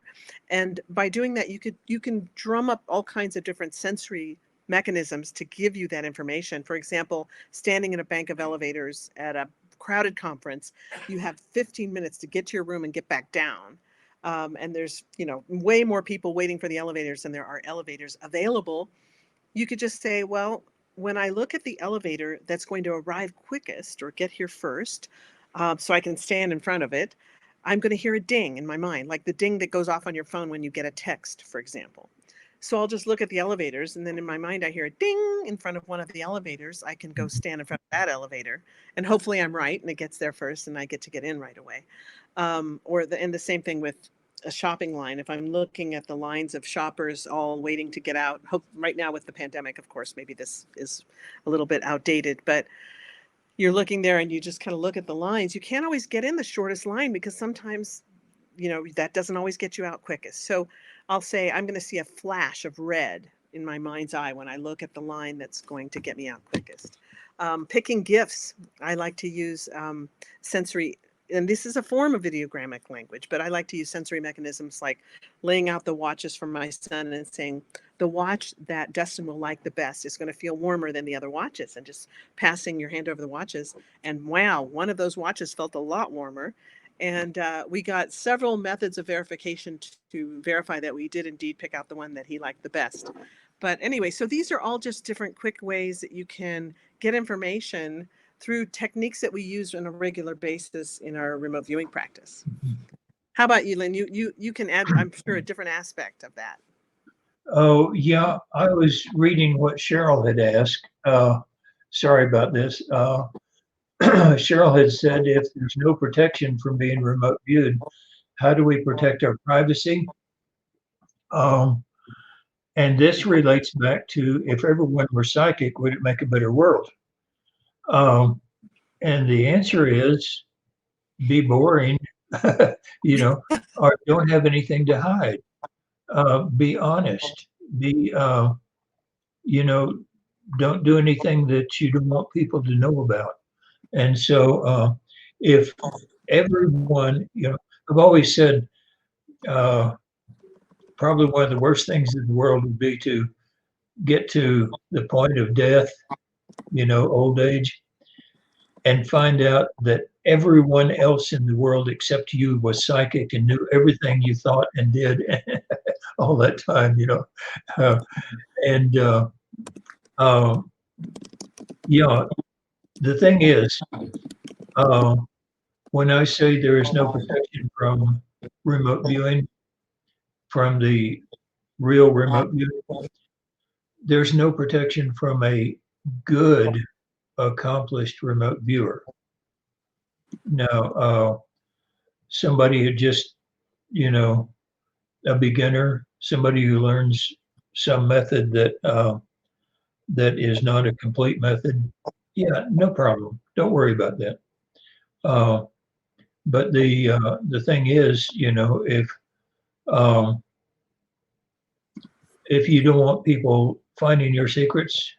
And by doing that, you can drum up all kinds of different sensory mechanisms to give you that information. For example, standing in a bank of elevators at a crowded conference, you have 15 minutes to get to your room and get back down. And there's, way more people waiting for the elevators than there are elevators available. You could just say, well, when I look at the elevator that's going to arrive quickest or get here first, so I can stand in front of it, I'm going to hear a ding in my mind, like the ding that goes off on your phone when you get a text, for example. So I'll just look at the elevators, and then in my mind, I hear a ding in front of one of the elevators. I can go stand in front of that elevator, and hopefully I'm right, and it gets there first, and I get to get in right away. And the same thing with a shopping line. If I'm looking at the lines of shoppers all waiting to get out, right now with the pandemic, of course, maybe this is a little bit outdated, but you're looking there and you just kind of look at the lines. You can't always get in the shortest line because sometimes, that doesn't always get you out quickest. So I'll say I'm going to see a flash of red in my mind's eye when I look at the line that's going to get me out quickest. Picking gifts. I like to use sensory and this is a form of ideogramic language, but I like to use sensory mechanisms like laying out the watches for my son and saying, the watch that Dustin will like the best is going to feel warmer than the other watches, and just passing your hand over the watches. And wow, one of those watches felt a lot warmer. And we got several methods of verification to verify that we did indeed pick out the one that he liked the best. But anyway, so these are all just different quick ways that you can get information through techniques that we use on a regular basis in our remote viewing practice. How about you, Lynn? You can add, I'm sure, a different aspect of that. Oh, yeah, I was reading what Cheryl had asked. Sorry about this. Cheryl had said, if there's no protection from being remote viewed, how do we protect our privacy? And this relates back to, if everyone were psychic, would it make a better world? And the answer is, be boring, you know, or don't have anything to hide. Be honest. Be, you know, don't do anything that you don't want people to know about. And so if everyone, you know, I've always said probably one of the worst things in the world would be to get to the point of death, you know, old age, and find out that everyone else in the world except you was psychic and knew everything you thought and did all that time, you know. Yeah, the thing is, when I say there is no protection from remote viewing, from the real remote viewing, there's no protection from a good, accomplished remote viewer. Now, somebody who just, you know, a beginner, somebody who learns some method that that is not a complete method, yeah, no problem. Don't worry about that. But the thing is, you know, if you don't want people finding your secrets,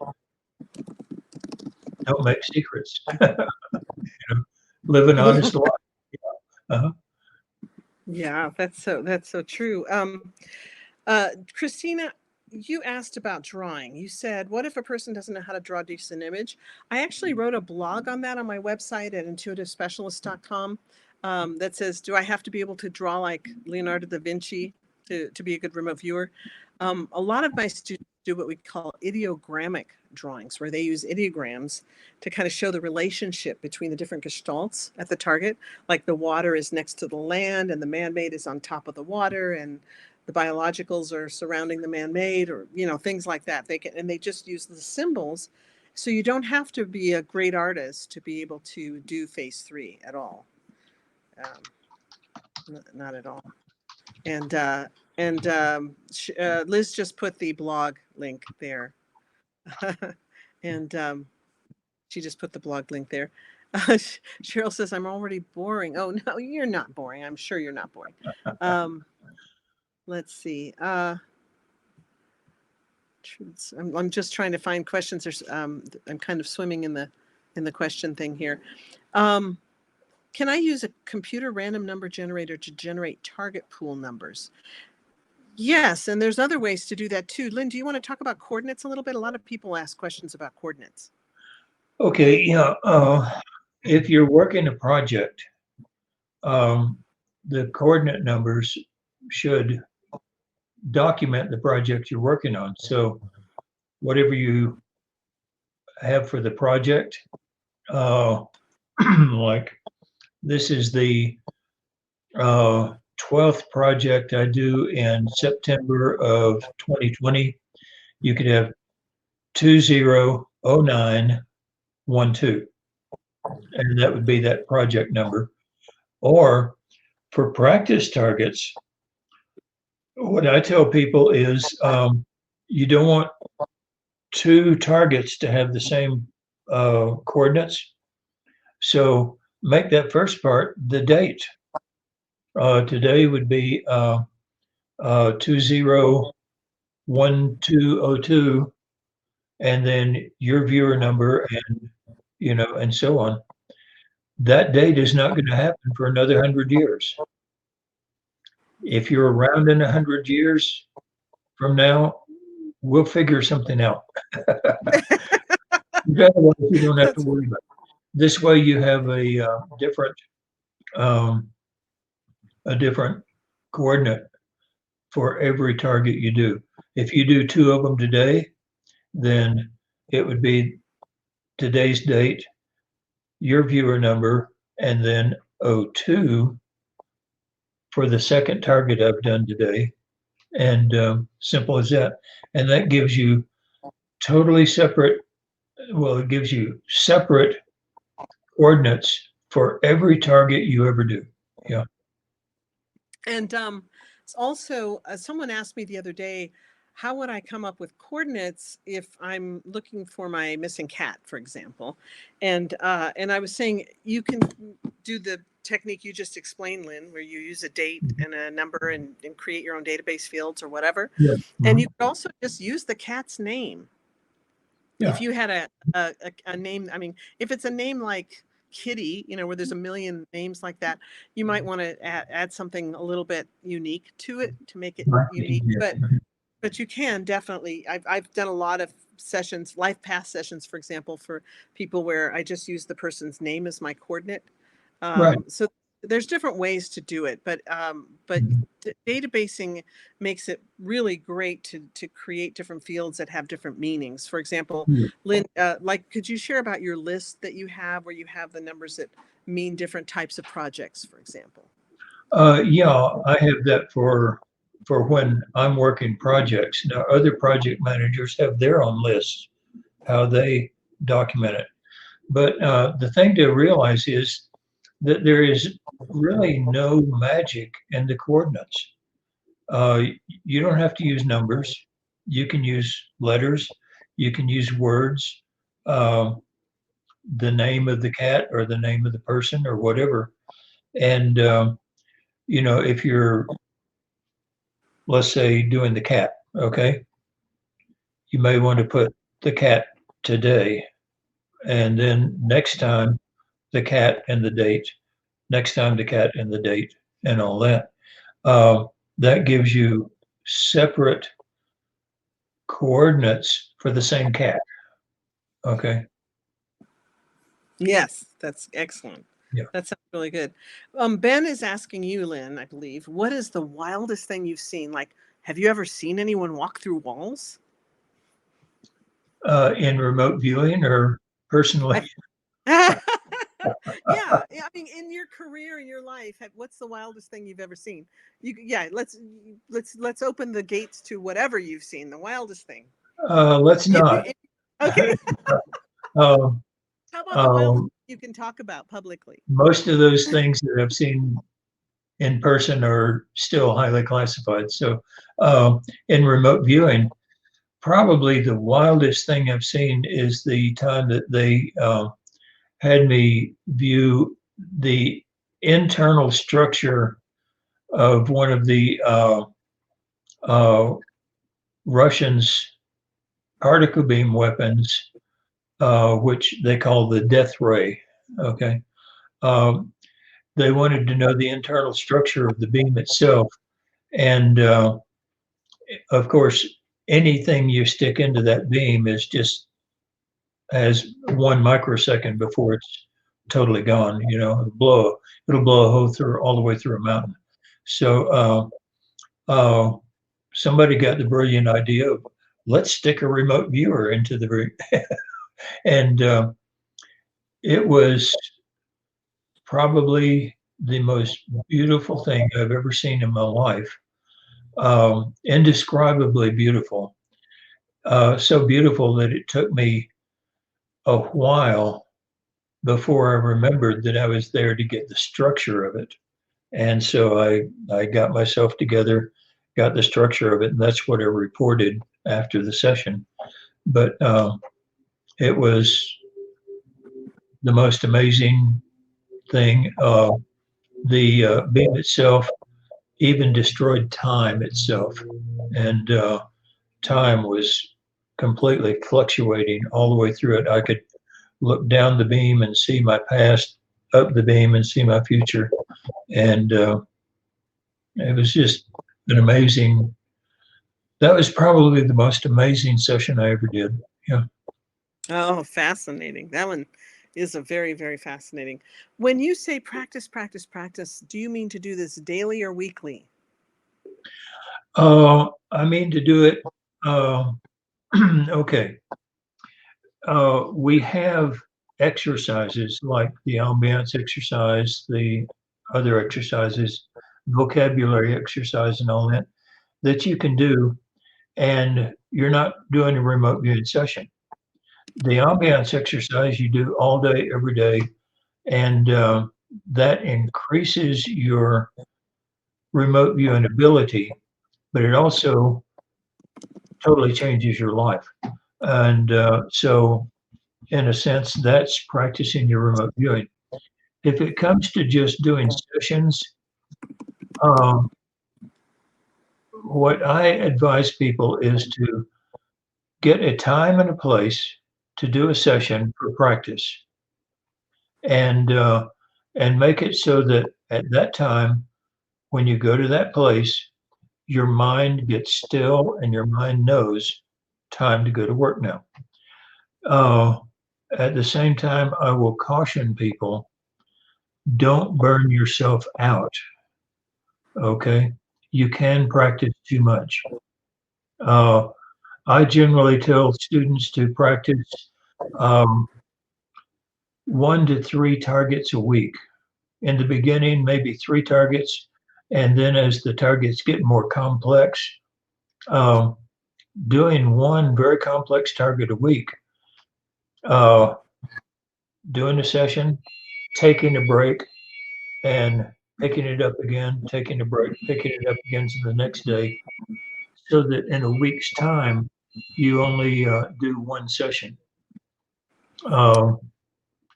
don't make secrets. You know, live an honest life. Uh-huh. Yeah, that's so true. Christina, you asked about drawing. You said, what if a person doesn't know how to draw a decent image? I actually wrote a blog on that on my website at intuitivespecialist.com that says, do I have to be able to draw like Leonardo da Vinci to be a good remote viewer? A lot of my students do what we call ideogramic drawings, where they use ideograms to kind of show the relationship between the different gestalts at the target. Like the water is next to the land and the man-made is on top of the water, and the biologicals are surrounding the man-made, or, you know, things like that. They just use the symbols. So you don't have to be a great artist to be able to do phase 3 at all. Not at all. And Liz just put the blog link there. And she just put the blog link there. Cheryl says, I'm already boring. Oh, no, you're not boring. I'm sure you're not boring. Let's see. I'm just trying to find questions. There's I'm kind of swimming in the question thing here. Can I use a computer random number generator to generate target pool numbers? Yes, and there's other ways to do that too. Lynn, do you want to talk about coordinates a little bit? A lot of people ask questions about coordinates. Okay, yeah. If you're working a project, the coordinate numbers should document the project you're working on. So whatever you have for the project, like this is the 12th project I do in September of 2020. You could have 200912, and that would be that project number. Or for practice targets, what I tell people is you don't want two targets to have the same coordinates. So make that first part the date. Today would be 201202, and then your viewer number, and you know, and so on. that date is not going to happen for another 100 years. If you're around in 100 years from now, we'll figure something out. Otherwise, you don't have to worry about it. This way, you have um, a different coordinate for every target you do. If you do 2 of them today, then it would be today's date, your viewer number, and then 02 for the second target I've done today. And simple as that. And that gives you totally separate, well, it gives you separate coordinates for every target you ever do. Yeah. And it's also, someone asked me the other day, how would I come up with coordinates if I'm looking for my missing cat, for example? And I was saying you can do the technique you just explained, Lynn, where you use a date and a number and create your own database fields or whatever. Yeah. And you could also just use the cat's name. Yeah. If you had a name, I mean, if it's a name like Kitty, you know, where there's a million names like that, you might want to add something a little bit unique to it to make it unique. But you can definitely, I've done a lot of sessions, life path sessions, for example, for people where I just use the person's name as my coordinate. Right. So there's different ways to do it, but databasing makes it really great to create different fields that have different meanings. For example, Lynn, like, could you share about your list that you have where you have the numbers that mean different types of projects, for example? Yeah, I have that for when I'm working projects. Now, other project managers have their own lists, how they document it. But the thing to realize is that there is really no magic in the coordinates. You don't have to use numbers. You can use letters. You can use words, the name of the cat or the name of the person or whatever. And, if you're, let's say, doing the cat, okay, you may want to put the cat today. And then next time, the cat and the date. Next time, the cat and the date and all that. That gives you separate coordinates for the same cat. Okay. Yes, that's excellent. Yeah. That sounds really good. Ben is asking you, Lynn, I believe, what is the wildest thing you've seen? Like, have you ever seen anyone walk through walls? In remote viewing or personally? Yeah, I mean, in your career, in your life, what's the wildest thing you've ever seen? Let's open the gates to whatever you've seen. The wildest thing. Let's not. Okay. How about the wildest you can talk about publicly? Most of those things that I've seen in person are still highly classified. So in remote viewing, probably the wildest thing I've seen is the time that they had me view the internal structure of one of the Russians' particle beam weapons, which they call the death ray. Okay. They wanted to know the internal structure of the beam itself. And of course, anything you stick into that beam is just has 1 microsecond before it's totally gone. It'll blow a hole through all the way through a mountain. So somebody got the brilliant idea of, let's stick a remote viewer into the room. And it was probably the most beautiful thing I've ever seen in my life. Indescribably beautiful. So beautiful that it took me a while before I remembered that I was there to get the structure of it. And so I got myself together, got the structure of it, and that's what I reported after the session. But it was the most amazing thing. The beam itself even destroyed time itself, and time was completely fluctuating all the way through it. I could look down the beam and see my past up the beam and see my future. And it was just an amazing, that was probably the most amazing session I ever did. Yeah. Oh, fascinating. That one is a very, very fascinating. When you say practice, practice, practice, do you mean to do this daily or weekly? I mean to do it. Okay. We have exercises like the ambiance exercise, the other exercises, vocabulary exercise, and all that that you can do, and you're not doing a remote viewing session. The ambiance exercise you do all day, every day, and that increases your remote viewing ability, but it also totally changes your life. And so, in a sense, that's practicing your remote viewing. If it comes to just doing sessions, um, what I advise people is to get a time and a place to do a session for practice, and make it so that at that time, when you go to that place, your mind gets still and your mind knows time to go to work now. Uh, at the same time, I will caution people, don't burn yourself out. Okay. You can practice too much. Uh, I generally tell students to practice um, 1 to 3 targets a week. In the beginning, maybe 3 targets. And then as the targets get more complex, um, doing one very complex target a week, uh, doing a session, taking a break, and picking it up again, taking a break, picking it up again to the next day, so that in a week's time, you only do one session, uh,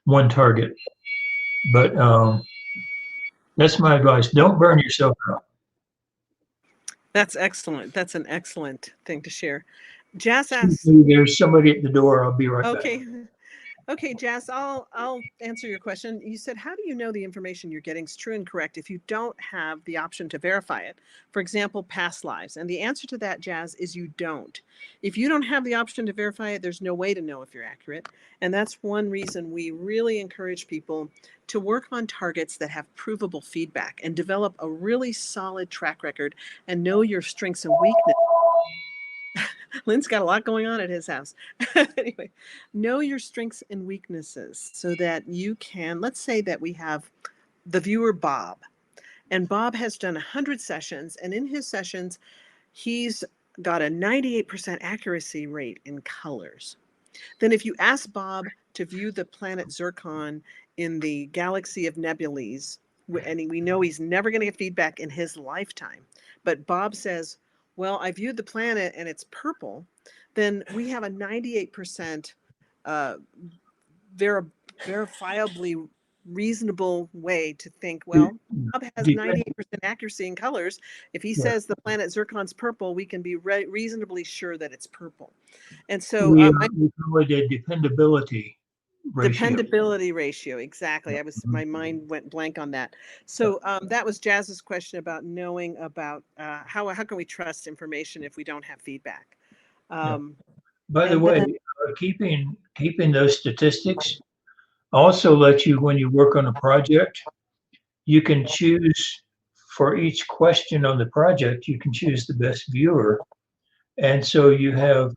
one target. But that's my advice. Don't burn yourself out. That's excellent. That's an excellent thing to share. Jazz Excuse asks, me, there's somebody at the door. I'll be right back. okay. Okay, Jazz, I'll answer your question. You said, how do you know the information you're getting is true and correct if you don't have the option to verify it? For example, past lives. And the answer to that, Jazz, is you don't. If you don't have the option to verify it, there's no way to know if you're accurate. And that's one reason we really encourage people to work on targets that have provable feedback and develop a really solid track record and know your strengths and weaknesses. Lynn's got a lot going on at his house. Anyway, know your strengths and weaknesses so that you can, let's say that we have the viewer Bob, and Bob has done 100 sessions, and in his sessions, he's got a 98% accuracy rate in colors. Then if you ask Bob to view the planet Zircon in the galaxy of nebulae, and we know he's never going to get feedback in his lifetime, but Bob says, well, I viewed the planet and it's purple, then we have a 98% verifiably reasonable way to think, well, Bob has 98% accuracy in colors. If he says the planet Zircon's purple, we can be reasonably sure that it's purple. And so we call it a dependability ratio. Dependability ratio, exactly. My mind went blank on that. So that was Jazz's question about knowing about how can we trust information if we don't have feedback. By the way, keeping those statistics also lets you, when you work on a project, you can choose for each question on the project, you can choose the best viewer. And so you have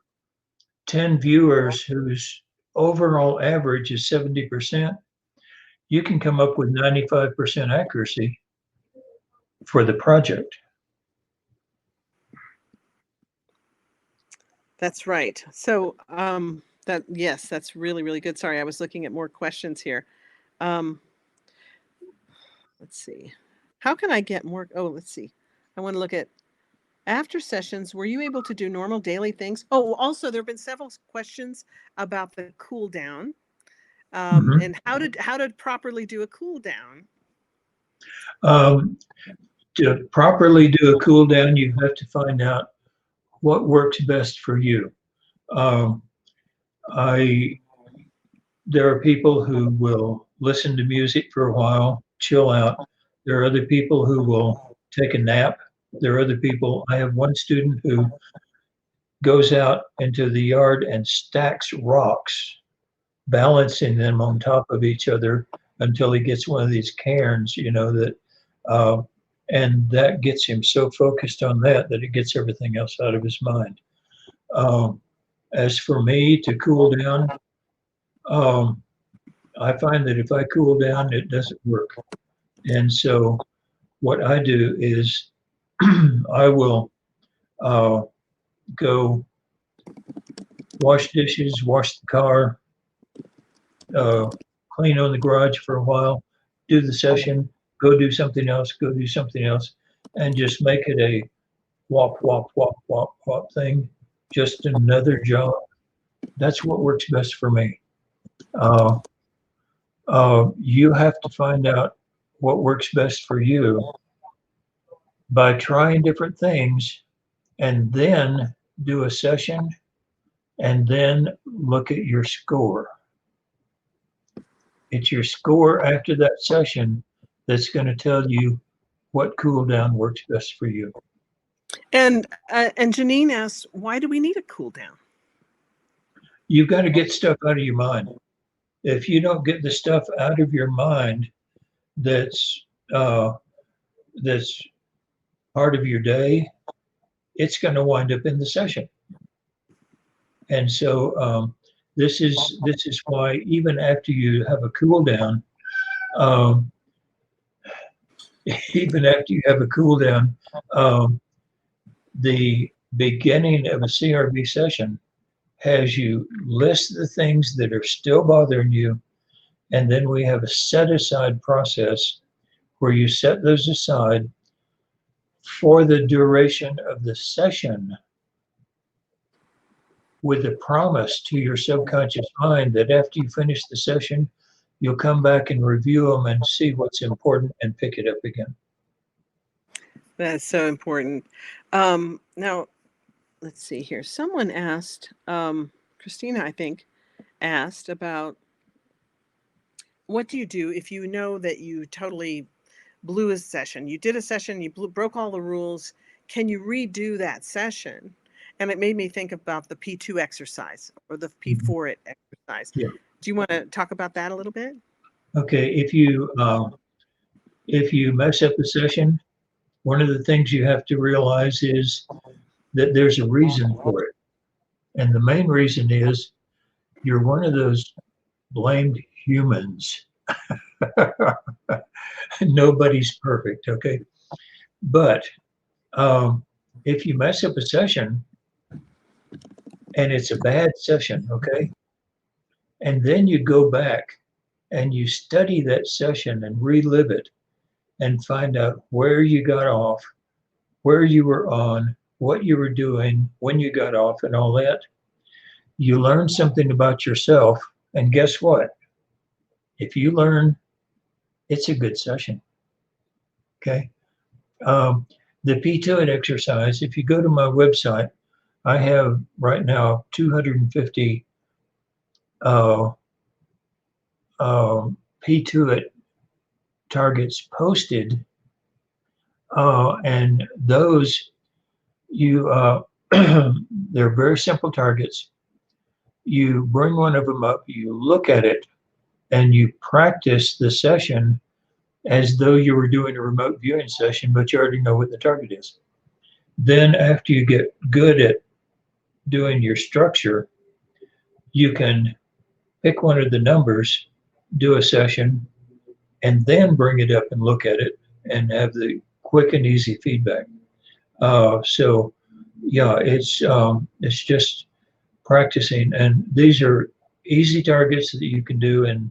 10 viewers whose overall average is 70%. You can come up with 95% accuracy for the project. That's right. So yes, that's really, really good. Sorry, I was looking at more questions here. Let's see. How can I get more? Oh, let's see. I want to look at after sessions. Were you able to do normal daily things? Oh, also, there have been several questions about the cool down and how to properly do a cool down. To properly do a cool down, you have to find out what works best for you. There are people who will listen to music for a while, chill out. There are other people who will take a nap. There are other people. I have one student who goes out into the yard and stacks rocks, balancing them on top of each other until he gets one of these cairns, that, uh, and that gets him so focused on that it gets everything else out of his mind. As for me to cool down, I find that if I cool down, it doesn't work. And so what I do is I will go wash dishes, wash the car, clean on the garage for a while, do the session, go do something else, and just make it a whop, whop, whop, whop, whop thing. Just another job. That's what works best for me. You have to find out what works best for you by trying different things, and then do a session, and then look at your score. It's your score after that session that's going to tell you what cool down works best for you. And Janine asks, why do we need a cool down? You've got to get stuff out of your mind. If you don't get the stuff out of your mind that's part of your day, it's going to wind up in the session. And so this is why even after you have a cool down, the beginning of a CRB session has you list the things that are still bothering you, and then we have a set-aside process where you set those aside for the duration of the session, with a promise to your subconscious mind that after you finish the session, you'll come back and review them and see what's important and pick it up again. That's so important. Now, let's see here. Someone asked, Christina, I think, asked about, what do you do if you know that you totally blew a session? You did a session, you broke all the rules. Can you redo that session? And it made me think about the P2 exercise or the P4 exercise. Yeah. Do you want to talk about that a little bit? Okay, if you mess up a session, one of the things you have to realize is that there's a reason for it. And the main reason is you're one of those blamed humans. Nobody's perfect, okay? But if you mess up a session and it's a bad session, okay, and then you go back and you study that session and relive it and find out where you got off, where you were on, what you were doing, when you got off, and all that, you learn something about yourself. And guess what? If you learn, it's a good session. Okay. The P20 exercise, if you go to my website, I have right now 250 P20 targets posted, and those they're very simple targets. You bring one of them up, you look at it, and you practice the session as though you were doing a remote viewing session, but you already know what the target is. Then after you get good at doing your structure, you can pick one of the numbers, do a session, and then bring it up and look at it and have the quick and easy feedback. So yeah, it's just practicing, and these are easy targets that you can do in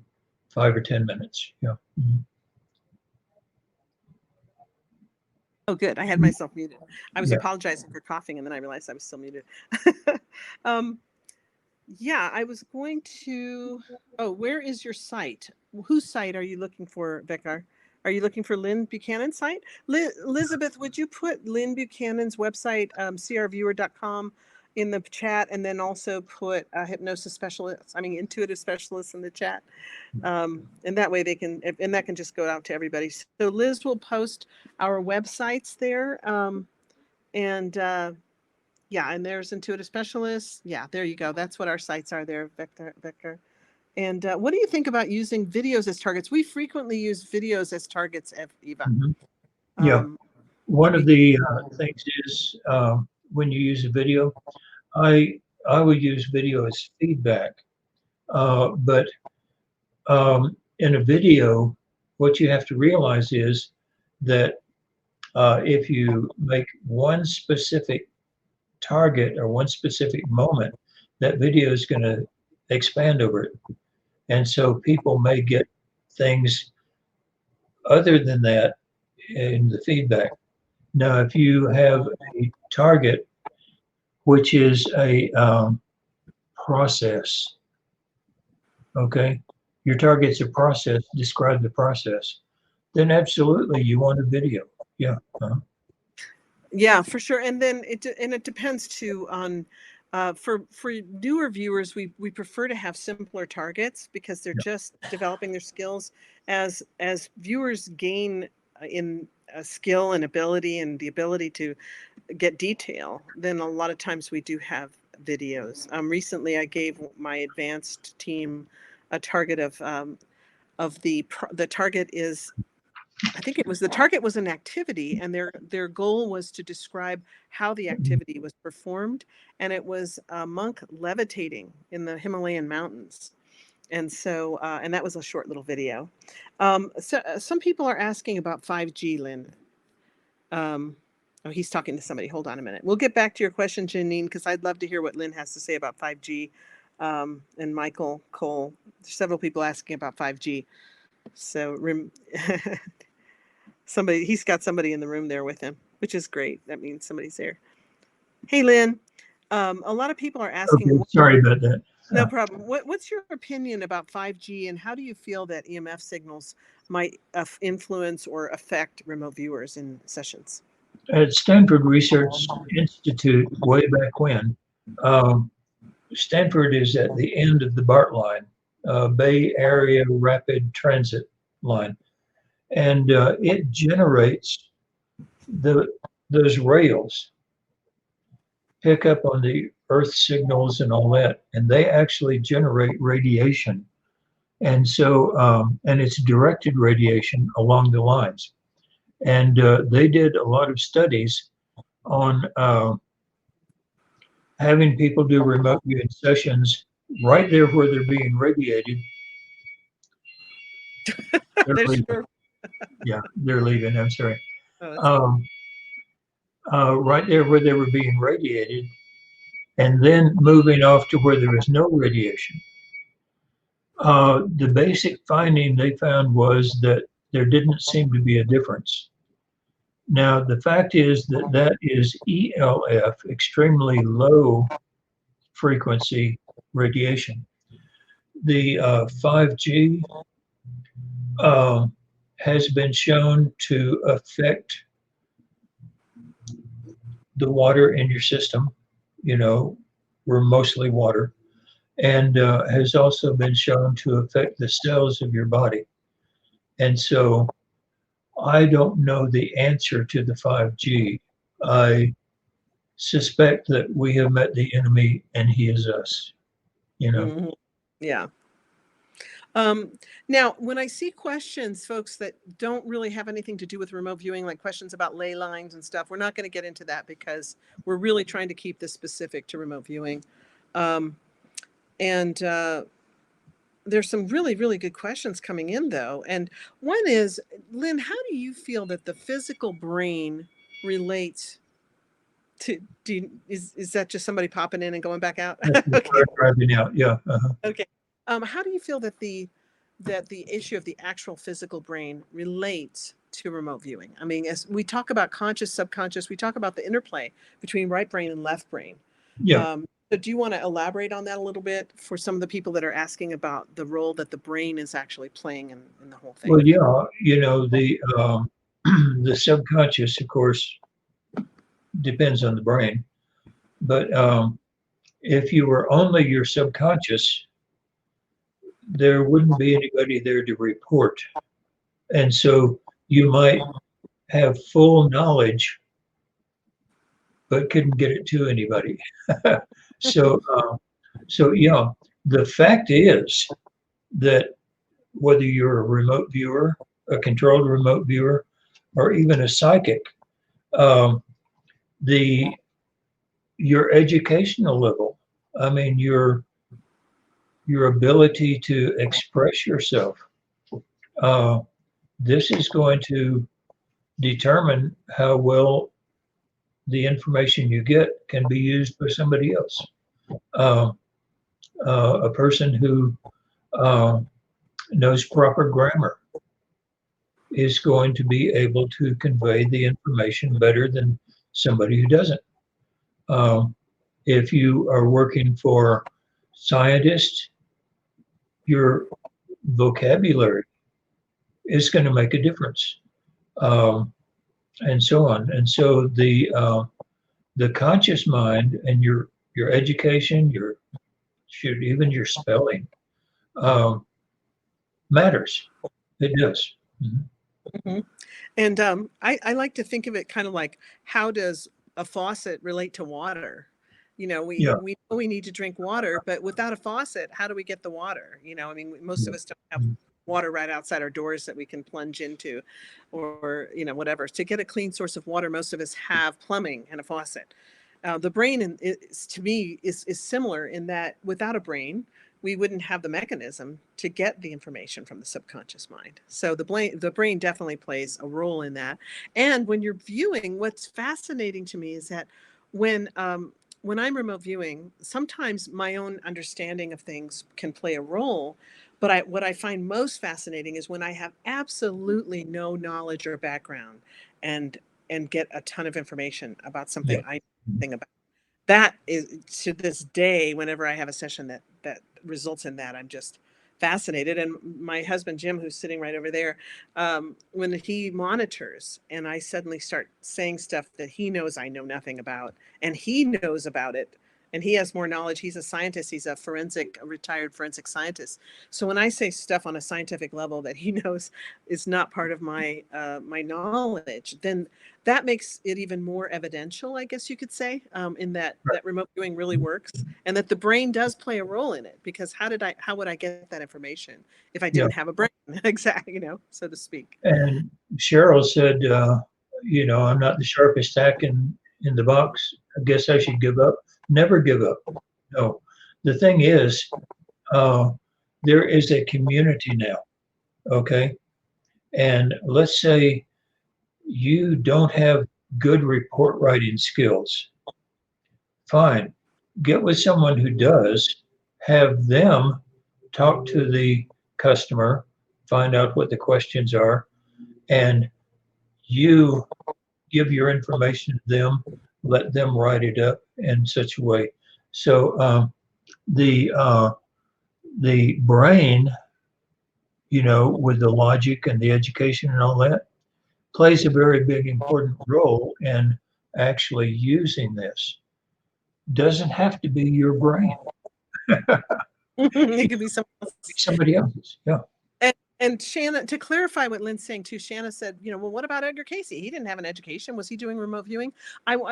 5 or 10 minutes. Yeah. Mm-hmm. Oh, good. I had myself muted. I was Yeah. apologizing for coughing, and then I realized I was still muted. Yeah, I was going to. Oh, where is your site? Whose site are you looking for, Bekar? Are you looking for Lyn Buchanan's site? Elizabeth, would you put Lyn Buchanan's website, crviewer.com, in the chat, and then also put hypnosis specialists, intuitive specialists in the chat. And that way they can, and that can just go out to everybody. So Liz will post our websites there. And yeah, and there's intuitive specialists. Yeah, there you go. That's what our sites are there, Victor. And what do you think about using videos as targets? We frequently use videos as targets, Eva. Mhm. Yeah. One of the things is when you use a video, I would use video as feedback. But in a video, what you have to realize is that if you make one specific target or one specific moment, that video is going to expand over it. And so people may get things other than that in the feedback. Now, if you have a target, which is a process, okay, your target's a process, describe the process, then absolutely you want a video. Yeah. Yeah, for sure. And then it depends too on for newer viewers, we prefer to have simpler targets because they're just developing their skills. As viewers gain in skill and ability and the ability to get detail, then a lot of times we do have videos. Recently, I gave my advanced team a target of the target is, I think it was, the target was an activity, and their goal was to describe how the activity was performed, and it was a monk levitating in the Himalayan mountains. And so, and that was a short little video. So some people are asking about 5G, Lynn. Oh, he's talking to somebody. Hold on a minute. We'll get back to your question, Janine, because I'd love to hear what Lynn has to say about 5G. And Michael Cole, there's several people asking about 5G. So he's got somebody in the room there with him, which is great. That means somebody's there. Hey, Lynn, a lot of people are asking. Okay, sorry about that. No problem. What's your opinion about 5G, and how do you feel that EMF signals might influence or affect remote viewers in sessions? At Stanford Research Institute, way back when, Stanford is at the end of the BART line, Bay Area Rapid Transit line, and it generates those rails pick up on the earth signals and all that, and they actually generate radiation. And so, and it's directed radiation along the lines. And they did a lot of studies on having people do remote viewing sessions right there where they're being radiated. Yeah, they're leaving. I'm sorry. Right there where they were being radiated, and then moving off to where there was no radiation. The basic finding they found was that there didn't seem to be a difference. Now, the fact is that that is ELF, extremely low frequency radiation. The 5G has been shown to affect the water in your system. You know, we're mostly water, and has also been shown to affect the cells of your body. And so I don't know the answer to the 5G. I suspect that we have met the enemy and he is us, you know? Mm-hmm. Yeah. Now, when I see questions, folks, that don't really have anything to do with remote viewing, like questions about ley lines and stuff, we're not going to get into that because we're really trying to keep this specific to remote viewing. And there's some really, really good questions coming in, though. And one is, Lynn, how do you feel that the physical brain relates to, is that just somebody popping in and going back out? Okay. Driving out, yeah. Okay. How do you feel that the issue of the actual physical brain relates to remote viewing? I mean, as we talk about conscious, subconscious, we talk about the interplay between right brain and left brain. Yeah. So do you want to elaborate on that a little bit for some of the people that are asking about the role that the brain is actually playing in the whole thing? Well, yeah, you know, the the subconscious, of course, depends on the brain. But if you were only your subconscious, there wouldn't be anybody there to report. And so you might have full knowledge, but couldn't get it to anybody. so, so yeah, the fact is that whether you're a remote viewer, a controlled remote viewer, or even a psychic, your educational level, I mean, your ability to express yourself, this is going to determine how well the information you get can be used by somebody else. A person who knows proper grammar is going to be able to convey the information better than somebody who doesn't. If you are working for scientists, your vocabulary is going to make a difference, and so on. And so the conscious mind and your education, even your spelling, matters. It does. Mm-hmm. And I like to think of it kind of like, how does a faucet relate to water? We know we need to drink water, but without a faucet, how do we get the water? I mean, most of us don't have water right outside our doors that we can plunge into, or whatever. To get a clean source of water, most of us have plumbing and a faucet. The brain, to me, is similar in that without a brain, we wouldn't have the mechanism to get the information from the subconscious mind. So the brain definitely plays a role in that. And when you're viewing, what's fascinating to me is that when I'm remote viewing, sometimes my own understanding of things can play a role. But what I find most fascinating is when I have absolutely no knowledge or background, and get a ton of information about something I know nothing about. That is, to this day, whenever I have a session that results in that, I'm just fascinated. And my husband Jim, who's sitting right over there, when he monitors and I suddenly start saying stuff that he knows I know nothing about, and he knows about it, and he has more knowledge. He's a scientist. He's a retired forensic scientist. So when I say stuff on a scientific level that he knows is not part of my my knowledge, then that makes it even more evidential, I guess you could say, in that remote viewing really works, and that the brain does play a role in it. Because how would I get that information if I didn't have a brain? Exactly, so to speak. And Cheryl said, I'm not the sharpest tack in the box. I guess I should give up. Never give up. No. The thing is, there is a community now, okay? And let's say you don't have good report writing skills. Fine. Get with someone who does. Have them talk to the customer, find out what the questions are, and you give your information to them, let them write it up in such a way. So the brain, with the logic and the education and all that, plays a very big important role in actually using this. Doesn't have to be your brain. It could be somebody else's. Yeah. And Shanna, to clarify what Lynn's saying too, Shanna said, well, what about Edgar Casey? He didn't have an education. Was he doing remote viewing?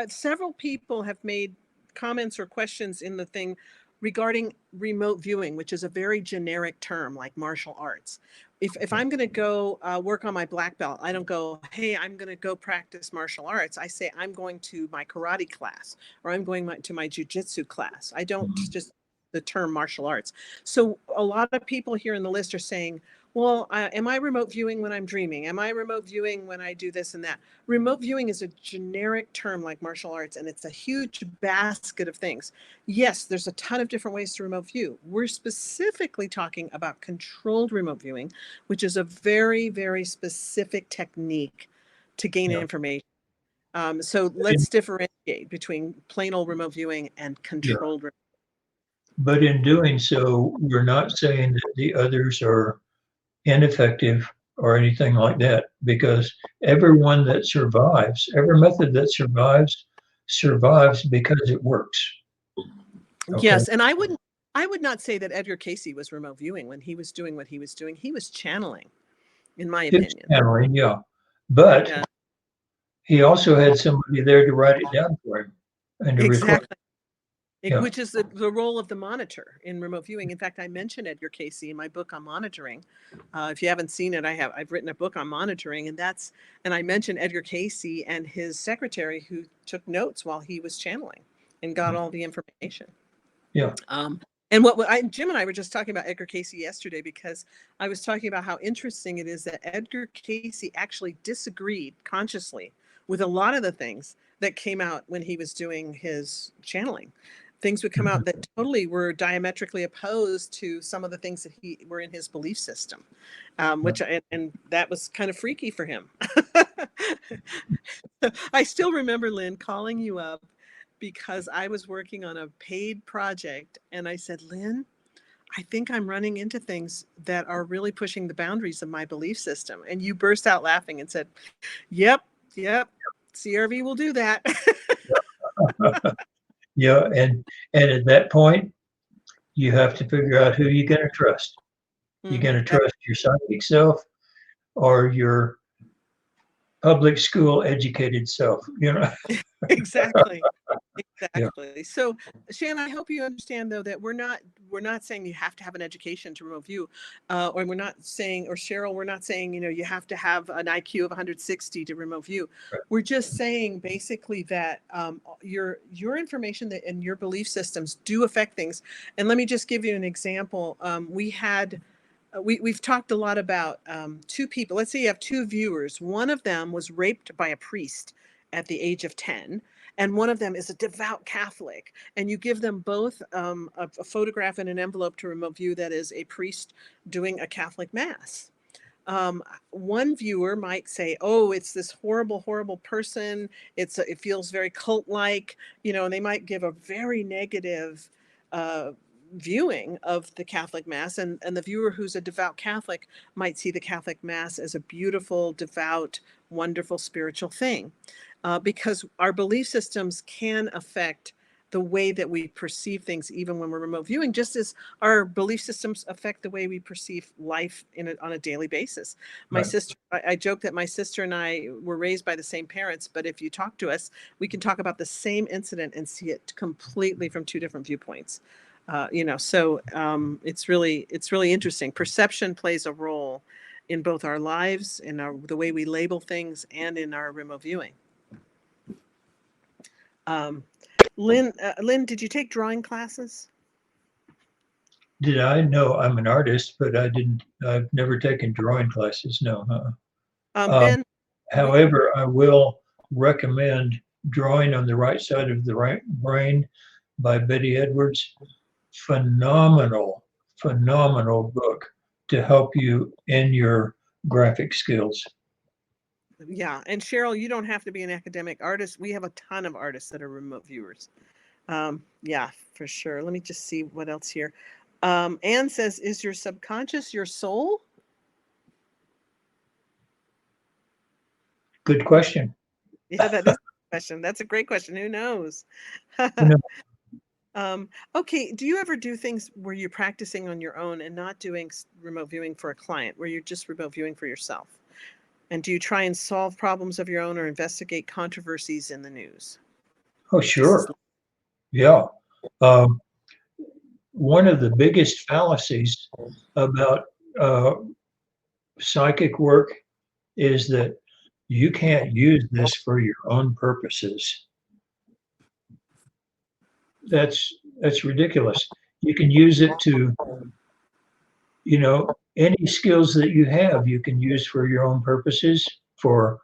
Several people have made comments or questions in the thing regarding remote viewing, which is a very generic term like martial arts. If I'm going to go work on my black belt, I don't go, hey, I'm going to go practice martial arts. I say, I'm going to my karate class, or I'm going to my jujitsu class. I don't just the term martial arts. So a lot of people here in the list are saying, well, am I remote viewing when I'm dreaming? Am I remote viewing when I do this and that? Remote viewing is a generic term like martial arts, and it's a huge basket of things. Yes, there's a ton of different ways to remote view. We're specifically talking about controlled remote viewing, which is a very, very specific technique to gain information. So let's differentiate between plain old remote viewing and controlled remote. But in doing so, we're not saying that the others are ineffective or anything like that, because every method that survives survives because it works. Okay. Yes, and I would not say that Edgar Casey was remote viewing when he was doing what he was doing. He was channeling, in my It's opinion. channeling, yeah. But Yeah, he also had somebody there to write it down for him and to record. exactly. Yeah. Which is the role of the monitor in remote viewing. In fact, I mentioned Edgar Casey in my book on monitoring. If you haven't seen it, I've written a book on monitoring, and I mentioned Edgar Casey and his secretary who took notes while he was channeling and got all the information. Yeah. And Jim and I were just talking about Edgar Casey yesterday, because I was talking about how interesting it is that Edgar Casey actually disagreed consciously with a lot of the things that came out when he was doing his channeling. Things would come out that totally were diametrically opposed to some of the things that were in his belief system, and that was kind of freaky for him. I still remember, Lynn, calling you up because I was working on a paid project, and I said, Lynn, I think I'm running into things that are really pushing the boundaries of my belief system. And you burst out laughing and said, yep, CRV will do that. Yeah, and at that point, you have to figure out who you're going to trust. You're going to trust your psychic self or your public school educated self, you know. Exactly. Exactly. Yeah. So, Shannon, I hope you understand, though, that we're not saying you have to have an education to remote view, or we're not saying, or Cheryl, we're not saying, you have to have an IQ of 160 to remote view. Right. We're just saying basically that your information and your belief systems do affect things. And let me just give you an example. We've talked a lot about two people. Let's say you have two viewers. One of them was raped by a priest at the age of 10. And one of them is a devout Catholic, and you give them both a photograph in an envelope to remote view that is a priest doing a Catholic mass. One viewer might say, "Oh, it's this horrible, horrible person. It feels very cult-like," and they might give a very negative viewing of the Catholic Mass, and the viewer who's a devout Catholic might see the Catholic Mass as a beautiful, devout, wonderful spiritual thing. Because our belief systems can affect the way that we perceive things, even when we're remote viewing, just as our belief systems affect the way we perceive life on a daily basis. My Right. sister, I joke that my sister and I were raised by the same parents, but if you talk to us, we can talk about the same incident and see it completely from two different viewpoints. So it's really interesting. Perception plays a role in both our lives, in the way we label things, and in our remote viewing. Lynn, did you take drawing classes? Did I? No, I'm an artist, but I've never taken drawing classes. No. Ben? However, I will recommend Drawing on the Right Side of the Right Brain by Betty Edwards. Phenomenal book to help you in your graphic skills. Yeah, and Cheryl, you don't have to be an academic artist. We have a ton of artists that are remote viewers. Yeah, for sure. Let me just see what else here. Anne says, is your subconscious your soul? Good question. Yeah, that is a question. That's a great question. Who knows? Okay, do you ever do things where you're practicing on your own and not doing remote viewing for a client, where you're just remote viewing for yourself? And do you try and solve problems of your own or investigate controversies in the news? Oh, sure. Yeah. One of the biggest fallacies about psychic work is that you can't use this for your own purposes. That's ridiculous. You can use it to, any skills that you have, you can use for your own purposes, for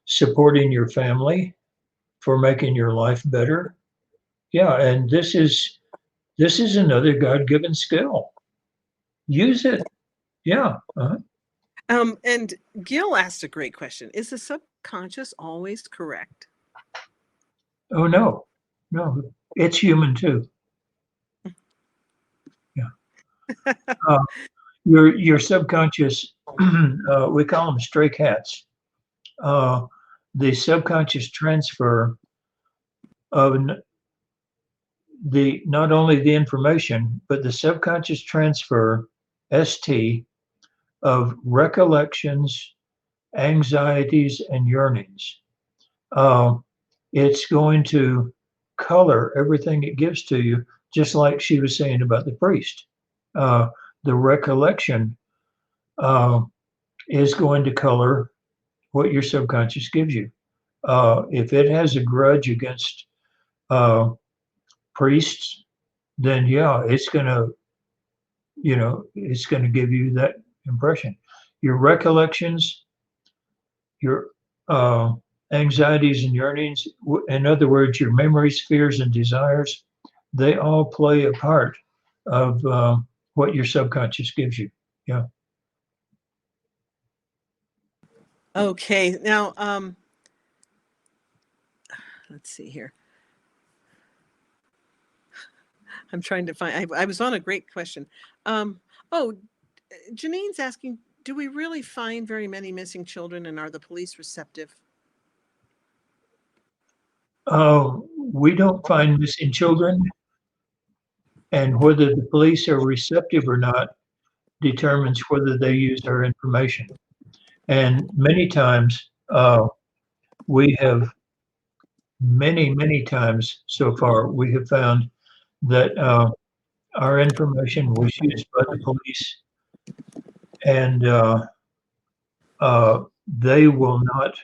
supporting your family, for making your life better. Yeah, and this is another God-given skill. Use it. Yeah. And Gil asked a great question. Is the subconscious always correct? Oh, no, it's human too. Yeah. Your subconscious, we call them stray cats. The subconscious transfer of not only the information, but the subconscious transfer, ST, of recollections, anxieties, and yearnings. It's going to color everything it gives to you, just like she was saying about the priest. The recollection is going to color what your subconscious gives you. If it has a grudge against priests, then yeah, it's gonna, it's gonna give you that impression. Your recollections, your anxieties and yearnings, in other words, your memories, fears, and desires, they all play a part of what your subconscious gives you. Yeah. Okay, now let's see here. I'm trying to find. I was on a great question. Oh, Janine's asking, do we really find very many missing children, and are the police receptive? We don't find missing children, and whether the police are receptive or not determines whether they use our information. And many times, we have many times so far, we have found that our information was used by the police, and they will not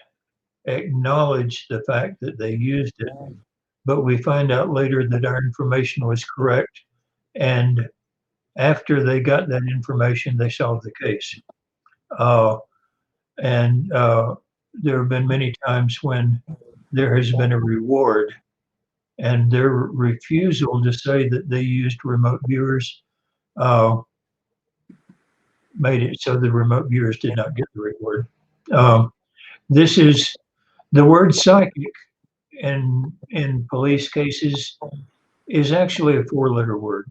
acknowledge the fact that they used it, but we find out later that our information was correct, and after they got that information, they solved the case. And there have been many times when there has been a reward, and their refusal to say that they used remote viewers made it so the remote viewers did not get the reward. This is the word psychic in police cases is actually a 4-letter word.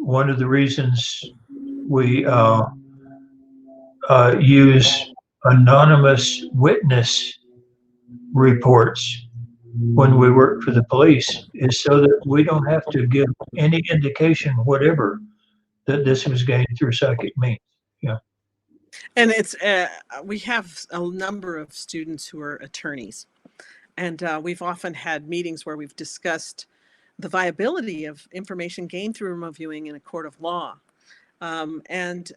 One of the reasons we use anonymous witness reports when we work for the police is so that we don't have to give any indication whatever that this was gained through psychic means. Yeah. And it's we have a number of students who are attorneys, and we've often had meetings where we've discussed the viability of information gained through remote viewing in a court of law. And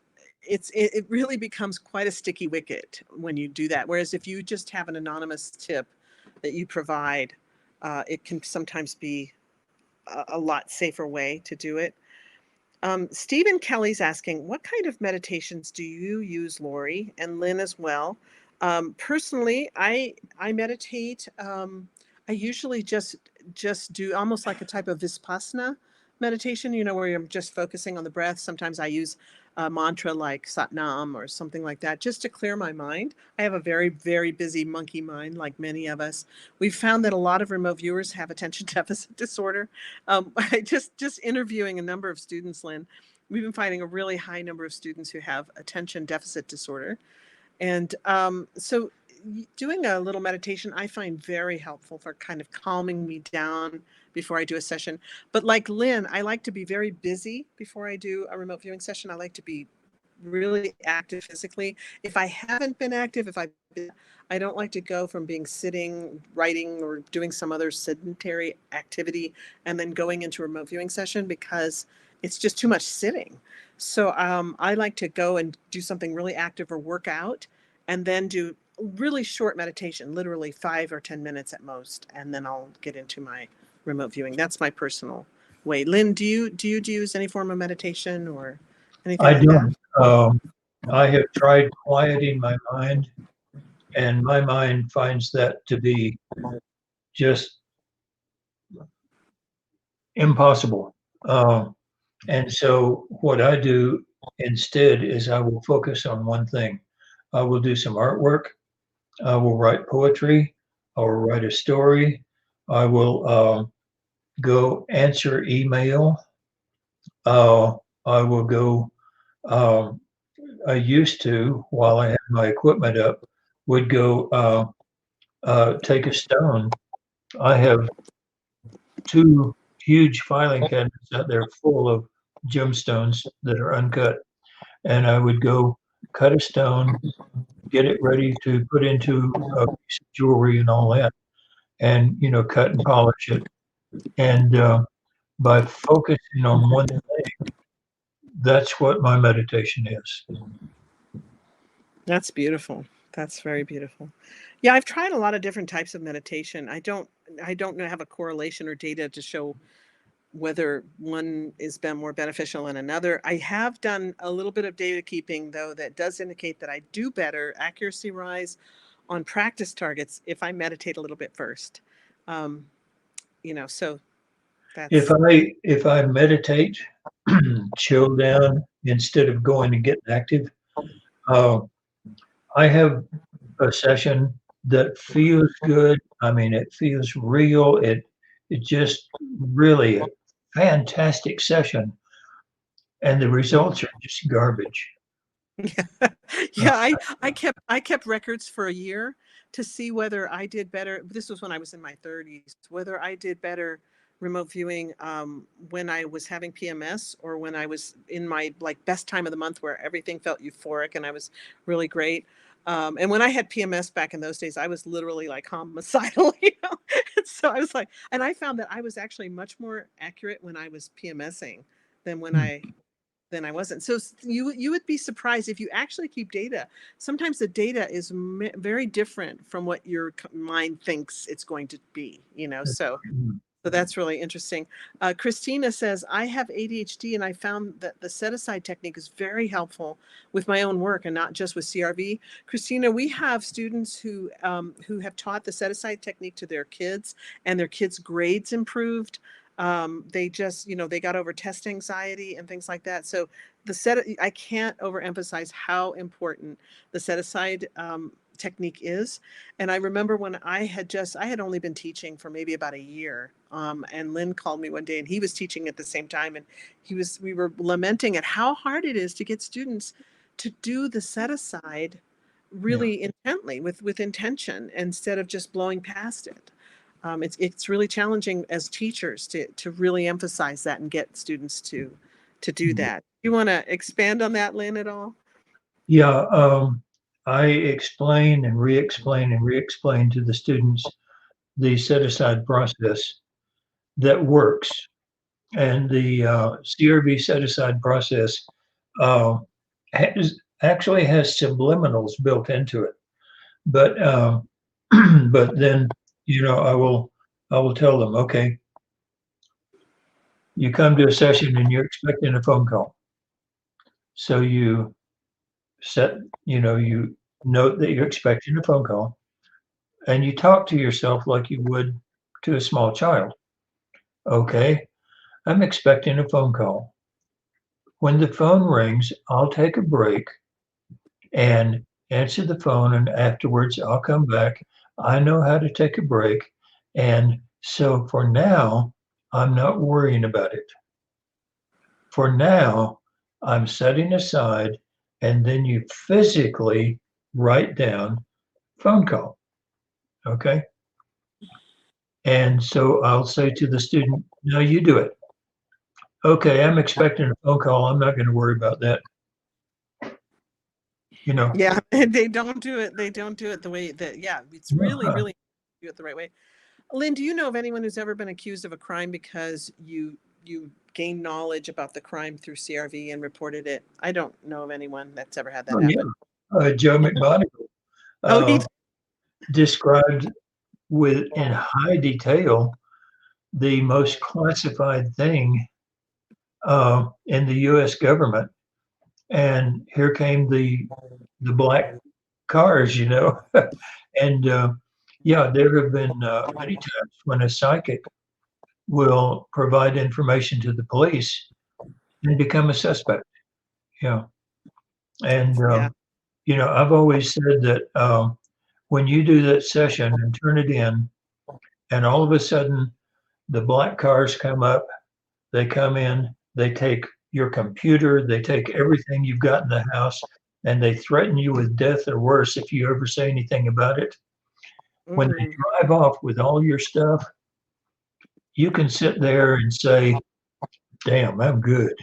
it really becomes quite a sticky wicket when you do that. Whereas if you just have an anonymous tip that you provide, it can sometimes be a lot safer way to do it. Stephen Kelly's asking, what kind of meditations do you use, Lori, and Lyn as well? Personally, I meditate. I usually just do almost like a type of Vipassana meditation, where you're just focusing on the breath. Sometimes I use a mantra like Sat Nam or something like that, just to clear my mind. I have a very, very busy monkey mind, like many of us. We've found that a lot of remote viewers have attention deficit disorder. I just interviewing a number of students, Lyn, we've been finding a really high number of students who have attention deficit disorder. And so doing a little meditation, I find very helpful for kind of calming me down before I do a session. But like Lyn, I like to be very busy before I do a remote viewing session. I like to be really active physically. If I haven't been active, I don't like to go from being sitting, writing, or doing some other sedentary activity and then going into a remote viewing session, because it's just too much sitting. So I like to go and do something really active or work out, and then do really short meditation, literally 5 or 10 minutes at most, and then I'll get into my remote viewing. That's my personal way. Lyn, do you use any form of meditation or anything I like that? don't. I have tried quieting my mind, and my mind finds that to be just impossible. And so what I do instead is I will focus on one thing. I will do some artwork. I will write poetry. I will write a story. I will go answer email. I will go, I used to, while I had my equipment up, would go take a stone. I have 2 huge filing cabinets out there full of gemstones that are uncut, and I would go cut a stone, get it ready to put into a piece of jewelry and all that, and, cut and polish it. And, by focusing on one thing, that's what my meditation is. That's beautiful. That's very beautiful. Yeah, I've tried a lot of different types of meditation. I don't have a correlation or data to show whether one is been more beneficial than another. I have done a little bit of data keeping though that does indicate that I do better accuracy rise on practice targets if I meditate a little bit first. Um, so If that's I meditate, chill down instead of going and getting active, uh, I have a session that feels good. I mean, it feels real. It just really a fantastic session, and the results are just garbage. yeah, yeah. I kept records for a year to see whether I did better. This was when I was in my 30s. Whether I did better remote viewing when I was having PMS or when I was in my like best time of the month where everything felt euphoric and I was really great. And when I had PMS back in those days, I was literally like homicidal, And so I was like, and I found that I was actually much more accurate when I was PMSing than when Hmm. I wasn't. So you would be surprised if you actually keep data. Sometimes the data is very different from what your mind thinks it's going to be. So that's really interesting. Christina says, I have ADHD and I found that the set aside technique is very helpful with my own work and not just with CRV. Christina, we have students who have taught the set aside technique to their kids and their kids' grades improved. They just, they got over test anxiety and things like that. So I can't overemphasize how important the set aside technique is. And I remember when I had only been teaching for maybe about a year. And Lyn called me one day and he was teaching at the same time. And we were lamenting at how hard it is to get students to do the set aside Yeah. really intently with intention instead of just blowing past it. It's really challenging as teachers to really emphasize that and get students to do that. You want to expand on that, Lyn, at all? Yeah, I explain and re-explain and re-explain to the students the set-aside process that works. And the CRV set-aside process uh, actually has subliminals built into it. But but then, I will tell them, okay, you come to a session and you're expecting a phone call. So you set, you note that you're expecting a phone call and you talk to yourself like you would to a small child. Okay, I'm expecting a phone call. When the phone rings, I'll take a break and answer the phone, and afterwards I'll come back. I know how to take a break. And so for now, I'm not worrying about it. For now, I'm setting aside, and then you physically write down phone call. Okay. And so I'll say to the student, no, you do it. Okay, I'm expecting a phone call. I'm not going to worry about that. Yeah, and they don't do it. They don't do it the way that, yeah, it's really, Uh, really do it the right way. Lyn, do you know of anyone who's ever been accused of a crime because you gained knowledge about the crime through CRV and reported it? I don't know of anyone that's ever had that oh, yeah. happen. Joe McMonagle Oh, uh, described in high detail the most classified thing in the U.S. government, and here came the black cars, and yeah, there have been many times when a psychic will provide information to the police and become a suspect. Yeah, and yeah, I've always said that when you do that session and turn it in, and all of a sudden the black cars come up, they come in, they take your computer, they take everything you've got in the house, and they threaten you with death or worse if you ever say anything about it. When they drive off with all your stuff, you can sit there and say, damn, I'm good.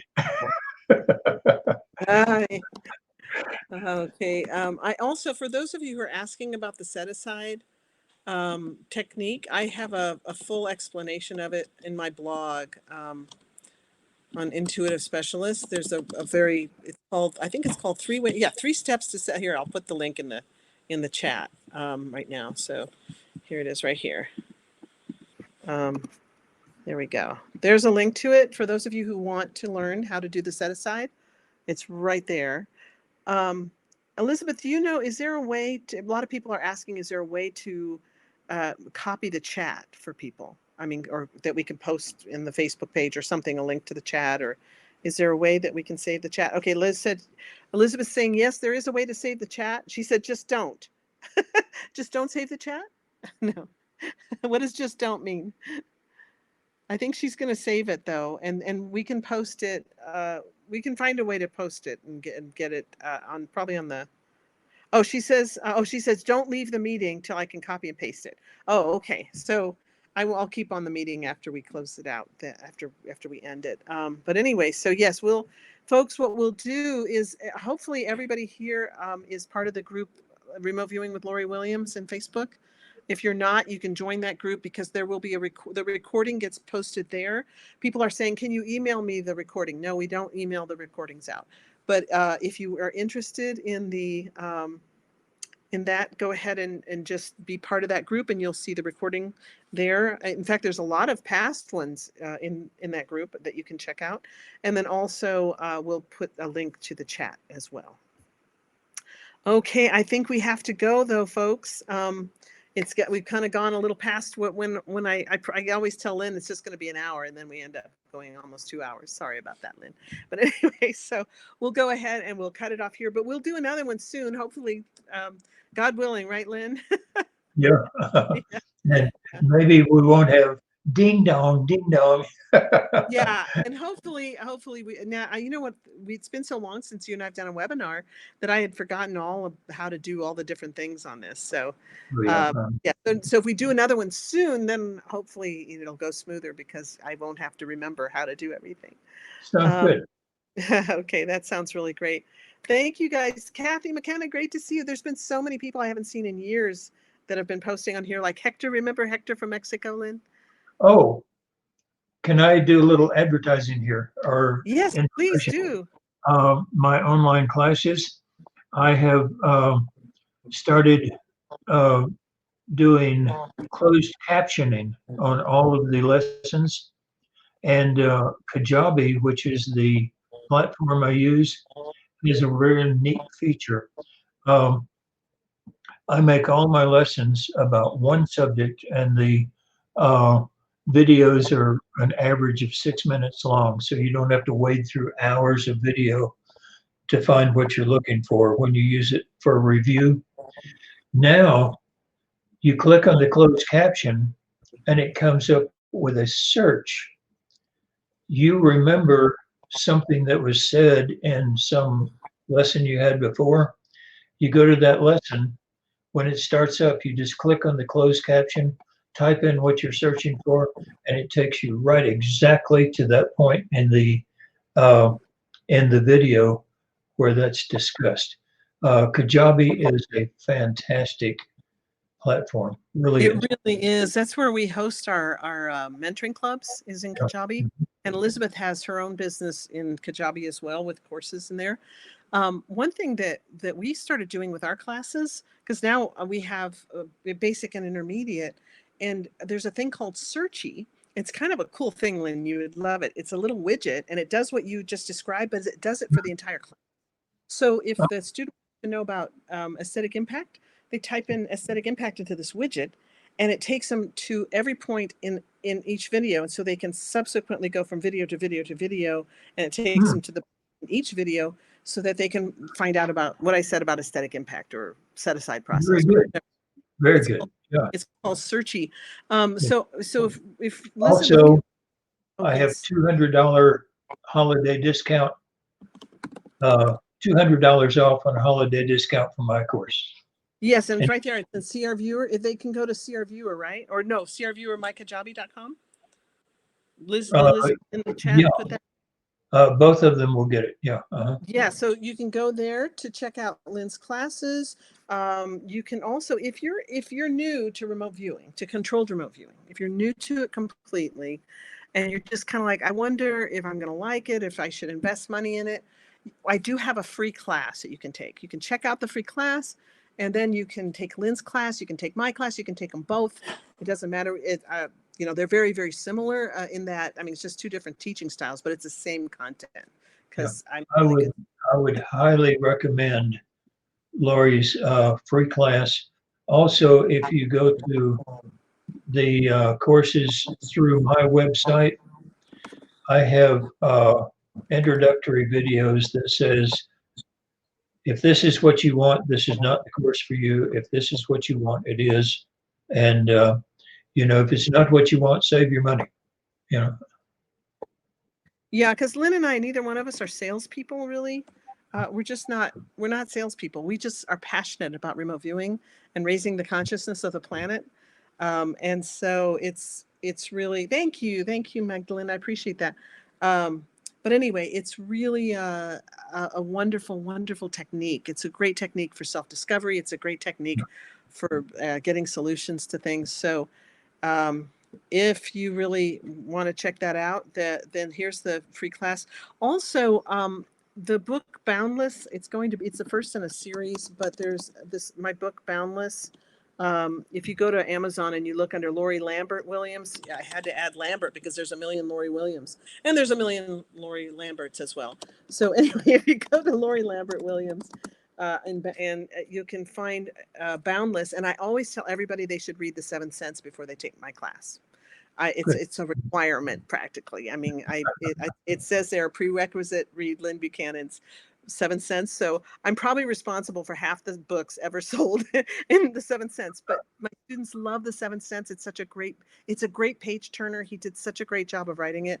Hi. Okay. I also, for those of you who are asking about the set aside technique, I have a full explanation of it in my blog on Intuitive Specialist. There's a very, it's called, I think it's called three steps to set. Here, I'll put the link in the chat right now. So here it is right here. There we go. There's a link to it for those of you who want to learn how to do the set aside. It's right there. Elizabeth, do you know, is there a way to, a lot of people are asking, is there a way to copy the chat for people? I mean, or that we can post in the Facebook page or something, a link to the chat, or is there a way that we can save the chat? Okay, Liz said, Elizabeth's saying, yes, there is a way to save the chat. She said, just don't. Just don't save the chat? No. What does just don't mean? I think she's going to save it though, and we can post it. We can find a way to post it and get it on probably on the. Oh, she says. Don't leave the meeting till I can copy and paste it. Oh, okay. So I'll keep on the meeting after we close it out. After we end it. But anyway, so yes, folks. What we'll do is hopefully everybody here is part of the group Remote Viewing with Lori Williams in Facebook. If you're not, you can join that group because there will be the recording gets posted there. People are saying, can you email me the recording? No, we don't email the recordings out. But if you are interested in in that, go ahead and just be part of that group and you'll see the recording there. In fact, there's a lot of past ones in that group that you can check out. And then also we'll put a link to the chat as well. Okay, I think we have to go though, folks. We've kind of gone a little past when I always tell Lynn it's just going to be an hour and then we end up going almost 2 hours. Sorry about that, Lynn. But anyway, so we'll go ahead and we'll cut it off here, but we'll do another one soon. Hopefully, God willing, right, Lynn? Yeah. Yeah. And maybe we won't have ding dong, ding dong. Yeah, and hopefully we now. You know what? It's been so long since you and I've done a webinar that I had forgotten all of how to do all the different things on this. So, yeah. So if we do another one soon, then hopefully it'll go smoother because I won't have to remember how to do everything. Sounds good. Okay, that sounds really great. Thank you guys. Kathy McKenna, great to see you. There's been so many people I haven't seen in years that have been posting on here, like Hector. Remember Hector from Mexico, Lynn? Oh, can I do a little advertising here? Or yes, please do. My online classes, I have started doing closed captioning on all of the lessons. And Kajabi, which is the platform I use, is a very neat feature. I make all my lessons about one subject, and the videos are an average of 6 minutes long, so you don't have to wade through hours of video to find what you're looking for when you use it for a review. Now, you click on the closed caption, and it comes up with a search. You remember something that was said in some lesson you had before, you go to that lesson. When it starts up, you just click on the closed caption, type in what you're searching for, and it takes you right exactly to that point in the video where that's discussed. Kajabi is a fantastic platform. Really, it really is. That's where we host our mentoring clubs, is in Kajabi. And Elizabeth has her own business in Kajabi as well with courses in there. One thing that we started doing with our classes, because now we have a basic and intermediate, and there's a thing called Searchy. It's kind of a cool thing, Lynn. You would love it. It's a little widget, and it does what you just described, but it does it for the entire class. So if the student wants to know about aesthetic impact, they type in aesthetic impact into this widget, and it takes them to every point in each video, and so they can subsequently go from video to video to video, and it takes them to each video so that they can find out about what I said about aesthetic impact or set aside process. Very good. Very good. Yeah. It's called Searchy. So if also, I have $200 holiday discount $200 off on a holiday discount for my course. Yes, and it's And- right there. It's the CR Viewer. If they can go to CR Viewer, right? Or no, CR Viewer, MikeKajabi.com. Liz in the chat yeah, put that. both of them will get it. Yeah. Yeah, so you can go there to check out Lyn's classes. You can also, if you're new to remote viewing, to controlled remote viewing, if you're new to it completely, and you're just kind of like, I wonder if I'm going to like it, if I should invest money in it, I do have a free class that you can take. You can check out the free class, and then you can take Lyn's class. You can take my class. You can take them both. It doesn't matter. They're very, very similar in that. I mean, it's just two different teaching styles, but it's the same content. Because I would highly recommend Lori's free class. Also, if you go to the courses through my website, I have introductory videos that says, if this is what you want, this is not the course for you. If this is what you want, it is. And, if it's not what you want, save your money. Yeah, because Lyn and I, neither one of us are salespeople, really. We're not salespeople. We just are passionate about remote viewing and raising the consciousness of the planet. And so it's really, thank you, Magdalene. I appreciate that. But anyway, it's really a wonderful, wonderful technique. It's a great technique for self-discovery. It's a great technique for getting solutions to things. So if you really want to check that out, then here's the free class. Also, the book Boundless, it's the first in a series, but there's my book Boundless. If you go to Amazon and you look under Lori Lambert Williams, I had to add Lambert because there's a million Lori Williams and there's a million Lori Lamberts as well. So anyway, if you go to Lori Lambert Williams, and you can find Boundless. And I always tell everybody they should read The Seventh Sense before they take my class. It's a requirement practically. I mean, it says there a prerequisite read Lyn Buchanan's Seventh Sense. So I'm probably responsible for half the books ever sold in The Seventh Sense. But my students love The Seventh Sense. It's a great page turner. He did such a great job of writing it.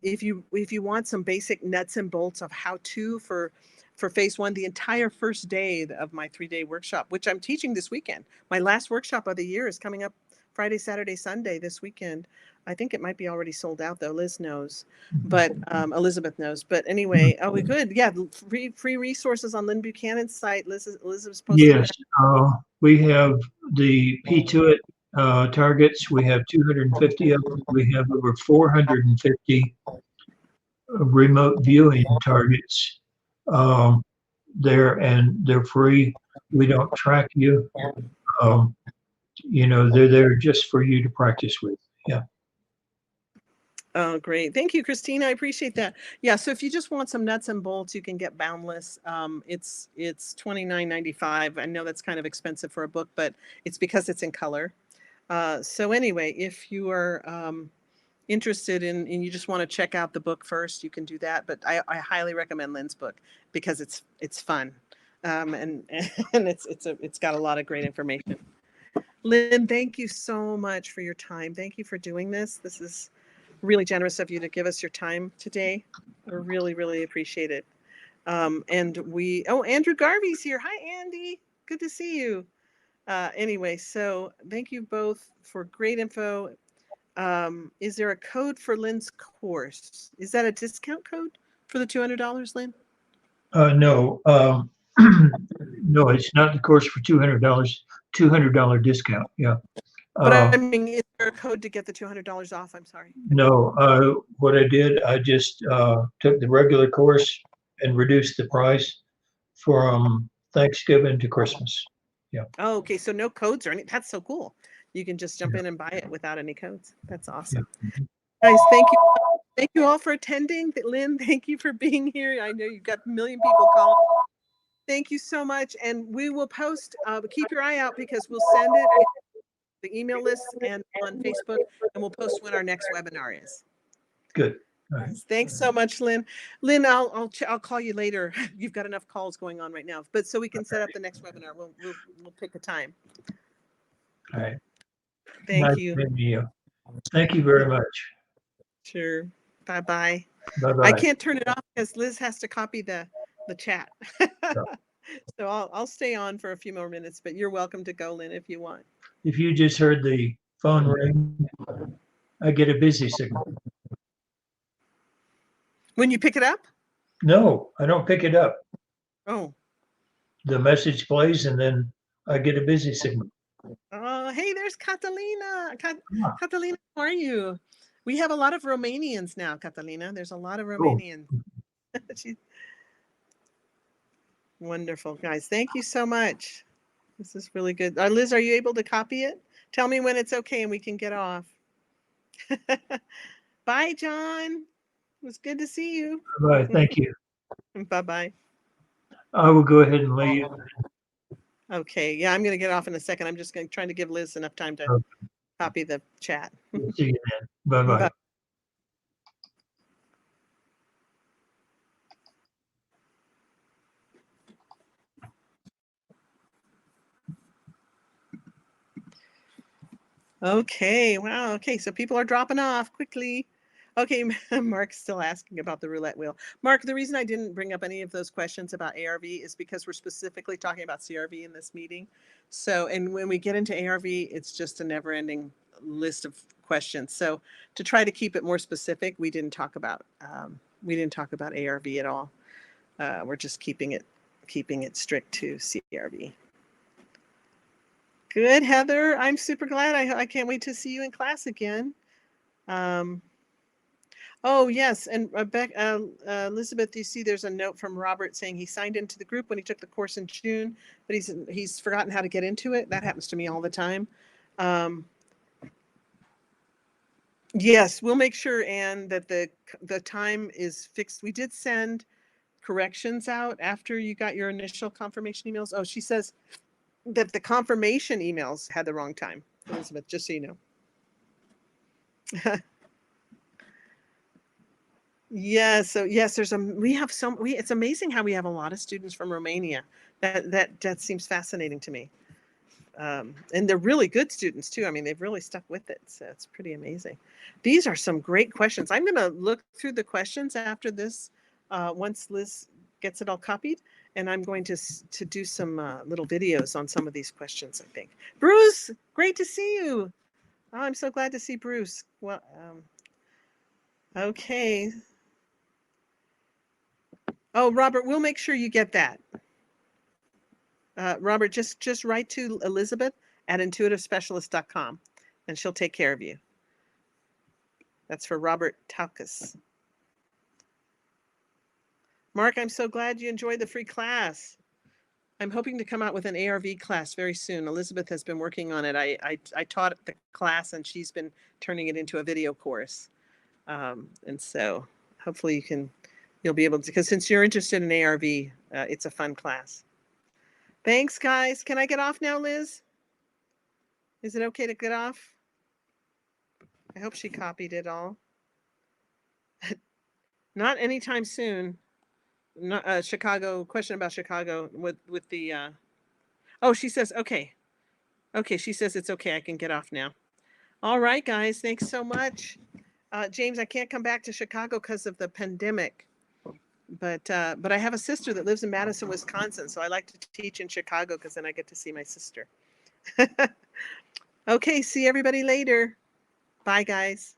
If you want some basic nuts and bolts of how to for phase one, the entire first day of my 3-day workshop, which I'm teaching this weekend. My last workshop of the year is coming up Friday, Saturday, Sunday this weekend. I think it might be already sold out though. Liz knows, but Elizabeth knows. But anyway, we good. Yeah, free resources on Lyn Buchanan's site. Elizabeth's posted. Yes, we have the P20 targets. We have 250 of them. We have over 450 remote viewing targets. And they're free. We don't track you. They're there just for you to practice with. Yeah. Oh, great. Thank you, Christina. I appreciate that. Yeah. So if you just want some nuts and bolts, you can get Boundless. It's $29.95. I know that's kind of expensive for a book, but it's because it's in color. So anyway, if you are interested in and you just want to check out the book first, you can do that. But I highly recommend Lyn's book because it's fun. And it's got a lot of great information. Lyn, thank you so much for your time. Thank you for doing this. This is really generous of you to give us your time today. I really, really appreciate it. Andrew Garvey's here. Hi, Andy. Good to see you. Anyway, so thank you both for great info. Is there a code for Lyn's course? Is that a discount code for the $200, Lyn? No. No, it's not the course for $200. $200 discount. Yeah. But I mean, is there a code to get the $200 off? I'm sorry. No. What I did, I just took the regular course and reduced the price from Thanksgiving to Christmas. Yeah. Oh, okay. So no codes or anything. That's so cool. You can just jump in and buy it without any codes. That's awesome. Yeah. Guys, thank you. Thank you all for attending. Lyn, thank you for being here. I know you've got a million people calling. Thank you so much. And we will post, keep your eye out because we'll send it the email list and on Facebook, and we'll post when our next webinar is. Good. All right. Thanks so much, Lyn. Lyn, I'll call you later. You've got enough calls going on right now, but so we can set up the next webinar. We'll pick a time. All right. Thank you. Thank you very much. Sure. Bye-bye. Bye-bye. I can't turn it off because Liz has to copy the the chat. So I'll stay on for a few more minutes, but you're welcome to go, Lynn, if you want. If you just heard the phone ring, I get a busy signal. When you pick it up? No, I don't pick it up. Oh. The message plays and then I get a busy signal. Oh, hey, there's Catalina. Ah. Catalina, how are you? We have a lot of Romanians now, Catalina. There's a lot of Oh. Romanians. Wonderful, guys. Thank you so much. This is really good. Liz, are you able to copy it? Tell me when it's okay and we can get off. Bye, John. It was good to see you. Bye. Thank you. Bye-bye. I will go ahead and leave. Okay. Yeah, I'm going to get off in a second. I'm just trying to give Liz enough time to copy the chat. See you then. Bye-bye. Bye. Okay, wow. Okay, so people are dropping off quickly. Okay, Mark's still asking about the roulette wheel. Mark, the reason I didn't bring up any of those questions about ARV is because we're specifically talking about CRV in this meeting. So, and when we get into ARV, it's just a never-ending list of questions. So, to try to keep it more specific, we didn't talk about ARV at all. We're just keeping it strict to CRV. Good, Heather. I'm super glad. I can't wait to see you in class again. Oh, yes. And Elizabeth, you see there's a note from Robert saying he signed into the group when he took the course in June, but he's forgotten how to get into it. That happens to me all the time. Yes, we'll make sure, Anne, that the time is fixed. We did send corrections out after you got your initial confirmation emails. Oh, she says that the confirmation emails had the wrong time, Elizabeth, just so you know. Yeah, so yes, it's amazing how we have a lot of students from Romania. That seems fascinating to me. And they're really good students too. I mean, they've really stuck with it. So it's pretty amazing. These are some great questions. I'm going to look through the questions after this, once Liz gets it all copied. And I'm going to do some little videos on some of these questions, I think. Bruce, great to see you. Oh, I'm so glad to see Bruce. Well, okay. Oh, Robert, we'll make sure you get that. Robert, just write to Elizabeth at intuitivespecialist.com and she'll take care of you. That's for Robert Taukus. Mark, I'm so glad you enjoyed the free class. I'm hoping to come out with an ARV class very soon. Elizabeth has been working on it. I taught the class and she's been turning it into a video course. And so hopefully you'll be able to, because since you're interested in ARV, it's a fun class. Thanks, guys. Can I get off now, Liz? Is it okay to get off? I hope she copied it all. Not anytime soon. Not, Chicago, question about Chicago with the, oh, she says, okay. Okay, she says it's okay. I can get off now. All right, guys. Thanks so much. James, I can't come back to Chicago because of the pandemic. But I have a sister that lives in Madison, Wisconsin. So I like to teach in Chicago because then I get to see my sister. Okay, see everybody later. Bye, guys.